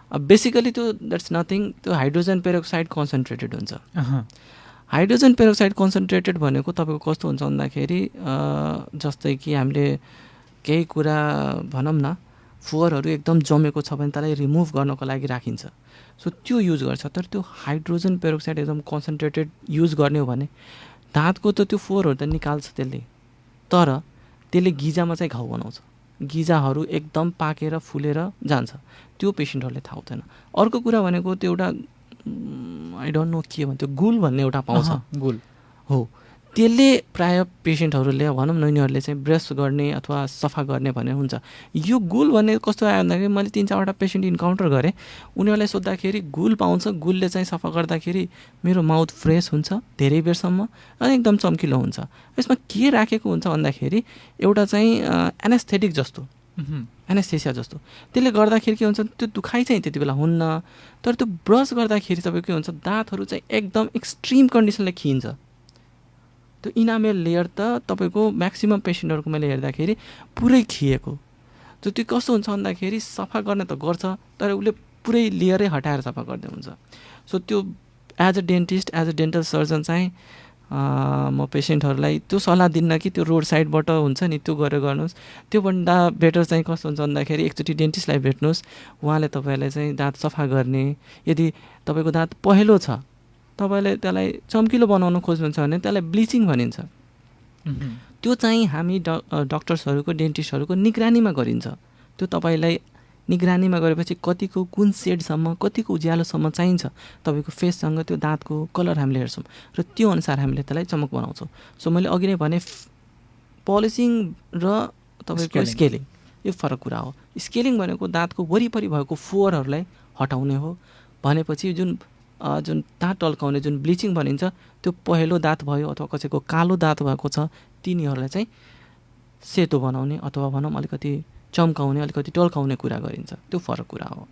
बेसिकली त्यो द्याट्स नथिङ। त्यो हाइड्रोजन पेरोक्साइड कन्सन्ट्रेटेड हुन्छ। हाइड्रोजन पेरोक्साइड कन्सन्ट्रेटेड भनेको तपाईँको कस्तो हुन्छ भन्दाखेरि जस्तै कि हामीले केही कुरा भनौँ न फोहोरहरू एकदम जमेको छ भने त्यसलाई रिमुभ गर्नको लागि राखिन्छ। सो त्यो युज गर्छ। तर त्यो हाइड्रोजन पेरोक्साइड एकदम कन्सन्ट्रेटेड युज गर्ने हो भने दाँतको त त्यो फोहोरहरू त निकाल्छ त्यसले, तर त्यसले गिजामा चाहिँ घाउ बनाउँछ। गिजाहरू एकदम पाकेर फुलेर जान्छ। त्यो पेसेन्टहरूले थाहा हुँदैन। अर्को कुरा भनेको त्यो एउटा आई डोन्ट नो के भन्छ, गुल भन्ने एउटा पाउँछ। गुल हो, त्यसले प्रायः पेसेन्टहरूले भनौँ न उनीहरूले चाहिँ ब्रस गर्ने अथवा सफा गर्ने भन्ने हुन्छ। यो गुल भन्ने कस्तो आयो भन्दाखेरि मैले 3-4वटा पेसेन्ट इन्काउन्टर गरेँ। उनीहरूलाई सोद्धाखेरि गुल पाउँछ, गुलले चाहिँ सफा गर्दाखेरि मेरो माउथ फ्रेस हुन्छ धेरै बेरसम्म अनि एकदम चम्किलो हुन्छ। यसमा के राखेको हुन्छ भन्दाखेरि एउटा चाहिँ एनेस्थेटिक जस्तो, एनेस्थेसिया जस्तो। त्यसले गर्दाखेरि के हुन्छ, त्यो दुखाइ चाहिँ त्यति बेला हुन्न, तर त्यो ब्रस गर्दाखेरि तपाईँको के हुन्छ, दाँतहरू चाहिँ एकदम एक्सट्रिम कन्डिसनले खिन्छ। त्यो इनामेल लेयर त तपाईँको म्याक्सिमम् पेसेन्टहरूको मैले हेर्दाखेरि पुरै खिएको। त्यो कस्तो हुन्छ भन्दाखेरि सफा गर्ने त गर्छ, तर उसले पुरै लेयरै हटाएर सफा गर्दै हुन्छ। सो त्यो as a dentist, as a dental surgeon चाहिँ म पेसेन्टहरूलाई त्यो सल्लाह दिन्न कि त्यो रोड साइडबाट हुन्छ नि त्यो गरेर गर्नुहोस्। त्योभन्दा बेटर चाहिँ कस्तो हुन्छ भन्दाखेरि एकचोटि डेन्टिस्टलाई भेट्नुहोस्, उहाँले तपाईँलाई चाहिँ दाँत सफा गर्ने। यदि तपाईँको दाँत पहेँलो छ, तपाईँले त्यसलाई चम्किलो बनाउनु खोज्नुहुन्छ भने त्यसलाई ब्लिचिङ भनिन्छ। त्यो चाहिँ हामी डक्टर्सहरूको, डेन्टिस्टहरूको निगरानीमा गरिन्छ। त्यो तपाईँलाई निगरानीमा गरेपछि कतिको कुन सेडसम्म, कतिको उज्यालोसम्म चाहिन्छ तपाईँको फेससँग त्यो दाँतको कलर हामीले हेर्छौँ र त्यो अनुसार हामीले त्यसलाई चमक बनाउँछौँ। सो मैले अघि नै भने पोलिसिङ र तपाईँको स्केलिङ यो फरक कुरा हो। स्केलिङ भनेको दाँतको वरिपरि भएको फोहोरहरूलाई हटाउने हो भनेपछि जुन दाँत टल्काउने जुन ब्लिचिङ भनिन्छ त्यो पहेँलो दाँत भयो अथवा कसैको कालो दाँत भएको छ तिनीहरूलाई चाहिँ सेतो बनाउने अथवा भनौँ अलिकति चम्काउने, अलिकति टल्काउने कुरा गरिन्छ। त्यो फरक कुरा हो।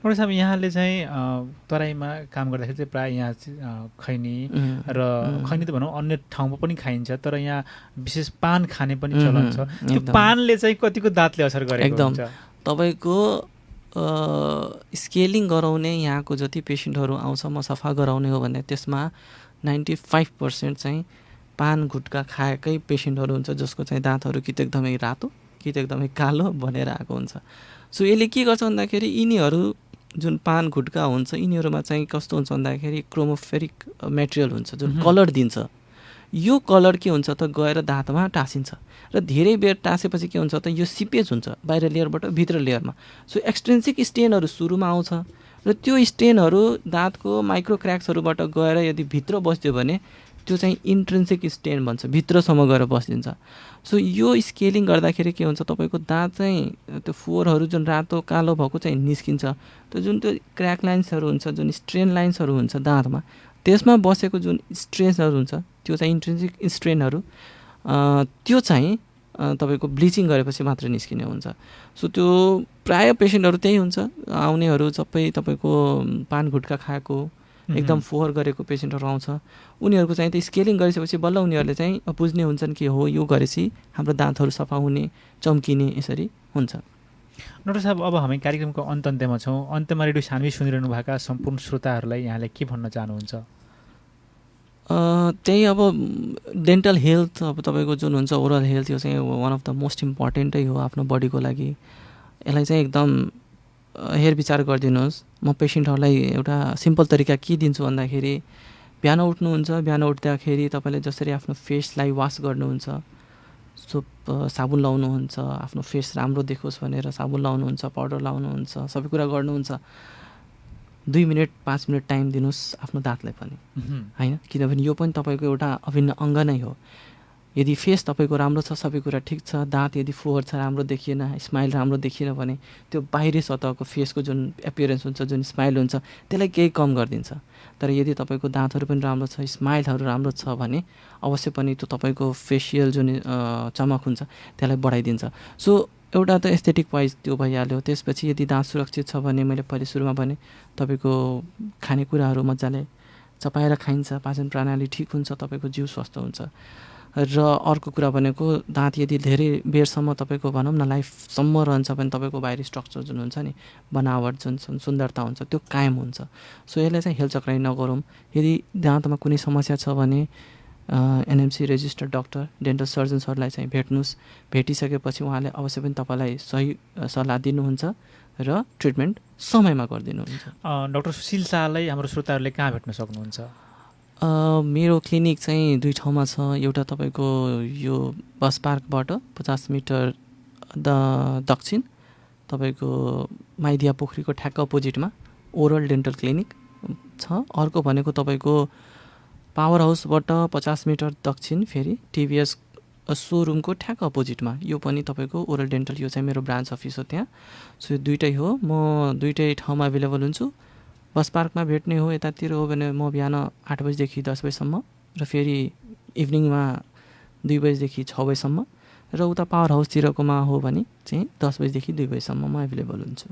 डाक्टर साहब, यहाँले चाहिँ तराईमा काम गर्दाखेरि चाहिँ प्रायः यहाँ खैनी र खैनी त भनौँ अन्य ठाउँमा पनि खाइन्छ, तर यहाँ विशेष पान खाने पनि चलन छ। त्यो पानले चाहिँ कतिको दाँतले असर गरेको हुन्छ? तपाईँको स्केलिङ गराउने यहाँको जति पेसेन्टहरू आउँछ म सफा गराउने हो भने त्यसमा 95% चाहिँ पान गुट्का खाएकै पेसेन्टहरू हुन्छ जसको चाहिँ दाँतहरू कि त एकदमै रातो कि त एकदमै कालो बनेर आएको हुन्छ। सो यसले के गर्छ भन्दाखेरि यिनीहरू जुन पान गुट्का हुन्छ यिनीहरूमा चाहिँ कस्तो हुन्छ भन्दाखेरि क्रोमोफेरिक मेटेरियल हुन्छ जुन कलर दिन्छ। यो कलर के हुन्छ त गएर दाँतमा टाँसिन्छ र धेरै बेर टाँसेपछि के हुन्छ त यो सिपेज हुन्छ बाहिर लेयरबाट भित्र लेयरमा। सो एक्सट्रिन्सिक स्टेनहरू सुरुमा आउँछ र त्यो स्टेनहरू दाँतको माइक्रो क्र्याक्सहरूबाट गएर यदि भित्र बस्यो भने त्यो चाहिँ इन्ट्रेन्सिक स्टेन भन्छ, भित्रसम्म गएर बसिदिन्छ। सो यो स्केलिङ गर्दाखेरि के हुन्छ, तपाईँको दाँत चाहिँ त्यो फोहोरहरू जुन रातो कालो भएको चाहिँ निस्किन्छ, त्यो जुन त्यो क्र्याक लाइन्सहरू हुन्छ, जुन स्ट्रेन लाइन्सहरू हुन्छ दाँतमा, त्यसमा बसेको जुन स्ट्रेन्सहरू हुन्छ त्यो चाहिँ इन्ट्रेन्सिक स्ट्रेनहरू त्यो चाहिँ तपाईँको ब्लिचिङ गरेपछि मात्र निस्किने हुन्छ। सो त्यो प्राय पेसेन्टहरू त्यही हुन्छ, आउनेहरू सबै तपाईँको पान गुट्का खाएको एकदम फोहोर गरेको पेसेन्टहरू आउँछ। उनीहरूको चाहिँ त्यो स्केलिङ गरिसकेपछि बल्ल उनीहरूले चाहिँ बुझ्ने हुन्छन् कि हो यो गरेपछि हाम्रो दाँतहरू सफा हुने, चम्किने, यसरी हुन्छ। डाक्टर साहब, अब हामी कार्यक्रमको अन्त्यमा छौँ। अन्त्यमा रेडियो सान्वी सुनिरहनु भएका सम्पूर्ण श्रोताहरूलाई यहाँले के भन्न चाहनुहुन्छ? त्यही अब डेन्टल हेल्थ, अब तपाईँको जुन हुन्छ ओरल हेल्थ, यो चाहिँ वान अफ द मोस्ट इम्पोर्टेन्टै हो आफ्नो बडीको लागि। यसलाई चाहिँ एकदम हेरविचार गरिदिनुहोस्। म पेसेन्टहरूलाई एउटा सिम्पल तरिका के दिन्छु भन्दाखेरि, बिहान उठ्नुहुन्छ, बिहान उठ्दाखेरि तपाईँले जसरी आफ्नो फेसलाई वास गर्नुहुन्छ, साबुन लाउनुहुन्छ, आफ्नो फेस राम्रो देखोस् भनेर साबुन लाउनुहुन्छ, पाउडर लाउनुहुन्छ, सबै कुरा गर्नुहुन्छ, 2 मिनट 5 मिनट टाइम दिनुहोस् आफ्नो दाँतलाई पनि, होइन? किनभने यो पनि तपाईँको एउटा अभिन्न अङ्ग नै हो। यदि फेस तपाईँको राम्रो छ, सबै कुरा ठिक छ, दाँत यदि फोहोर छ, राम्रो देखिएन, स्माइल राम्रो देखिएन भने त्यो बाहिरी सतहको फेसको जुन एपियरेन्स हुन्छ, जुन स्माइल हुन्छ, त्यसलाई केही कम गरिदिन्छ। तर यदि तपाईँको दाँतहरू पनि राम्रो छ, स्माइलहरू राम्रो छ भने अवश्य पनि त्यो तपाईँको फेसियल जुन चमक हुन्छ त्यसलाई बढाइदिन्छ। सो एउटा त एस्थेटिक वाइज त्यो भइहाल्यो। त्यसपछि यदि दाँत सुरक्षित छ भने, मैले पहिले सुरुमा भने, तपाईँको खानेकुराहरू मजाले चपाएर खाइन्छ, पाचन प्रणाली ठिक हुन्छ, तपाईँको जिउ स्वस्थ हुन्छ। र अर्को कुरा भनेको, दाँत यदि धेरै बेरसम्म तपाईँको भनौँ न लाइफसम्म रहन्छ भने तपाईँको बाहिरी स्ट्रक्चर जुन हुन्छ नि, बनावट जुन सुन्दरता हुन्छ, त्यो कायम हुन्छ। सो यसलाई चाहिँ हेलचक्राइ नगरौँ। यदि दाँतमा कुनै समस्या छ भने एनएमसी रेजिस्टर्ड डक्टर, डेन्टल सर्जन्सहरूलाई चाहिँ भेट्नुहोस्। भेटिसकेपछि उहाँले अवश्य पनि तपाईँलाई सही सल्लाह दिनुहुन्छ र ट्रिटमेन्ट समयमा गरिदिनुहुन्छ। डाक्टर सुशील शाहलाई हाम्रो श्रोताहरूले कहाँ भेट्न सक्नुहुन्छ? मेरो क्लिनिक चाहिँ 2 ठाउँमा छ। एउटा तपाईँको यो बस पार्कबाट 50 मिटर दक्षिण तपाईँको माइदिया पोखरीको ठ्याक्क अपोजिटमा ओरल डेन्टल क्लिनिक छ। अर्को भनेको तपाईँको पावर हाउसबाट 50 मिटर दक्षिण फेरि टिभीएस सोरुमको ठ्याक्क अपोजिटमा, यो पनि तपाईँको ओरल डेन्टल, यो चाहिँ मेरो ब्रान्च अफिस हो त्यहाँ। सो यो दुइटै हो, म दुइटै ठाउँमा अभाइलेबल हुन्छु। बस पार्कमा भेट्ने हो यतातिर हो भने म बिहान 8 बजीदेखि 10 बजीसम्म, र फेरि इभिनिङमा 2 बजीदेखि 6 बजीसम्म, र उता पावर हाउसतिरकोमा हो भने चाहिँ 10 बजीदेखि 2 बजीसम्म म अभाइलेबल हुन्छु।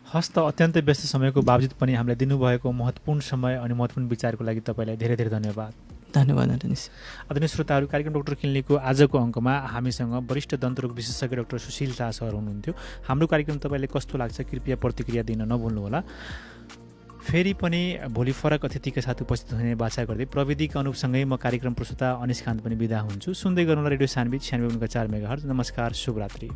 हस् त, अत्यन्तै व्यस्त समयको बावजुद पनि हामीलाई दिनुभएको महत्त्वपूर्ण समय अनि महत्त्वपूर्ण विचारको लागि तपाईँलाई धेरै धेरै धन्यवाद। धन्यवाद अनिस। आदरणीय श्रोताहरू, कार्यक्रम डाक्टर क्लिनिकको आजको अङ्कमा हामीसँग वरिष्ठ दन्तरोग विशेषज्ञ डाक्टर सुशील शाह सर हुनुहुन्थ्यो। हाम्रो कार्यक्रम तपाईँले कस्तो लाग्छ कृपया प्रतिक्रिया दिन नभुल्नुहोला। फेरि पनि भोलि फरक अतिथिका साथ उपस्थित हुने बाचा गर्दै प्रविधिका अनुपसँगै म कार्यक्रम प्रस्तुता अनिस खान पनि बिदा हुन्छु। सुन्दै गर्नुहोला रेडियो सान्वी 96.4 मेगाहर्ज। नमस्कार, शुभरात्रि।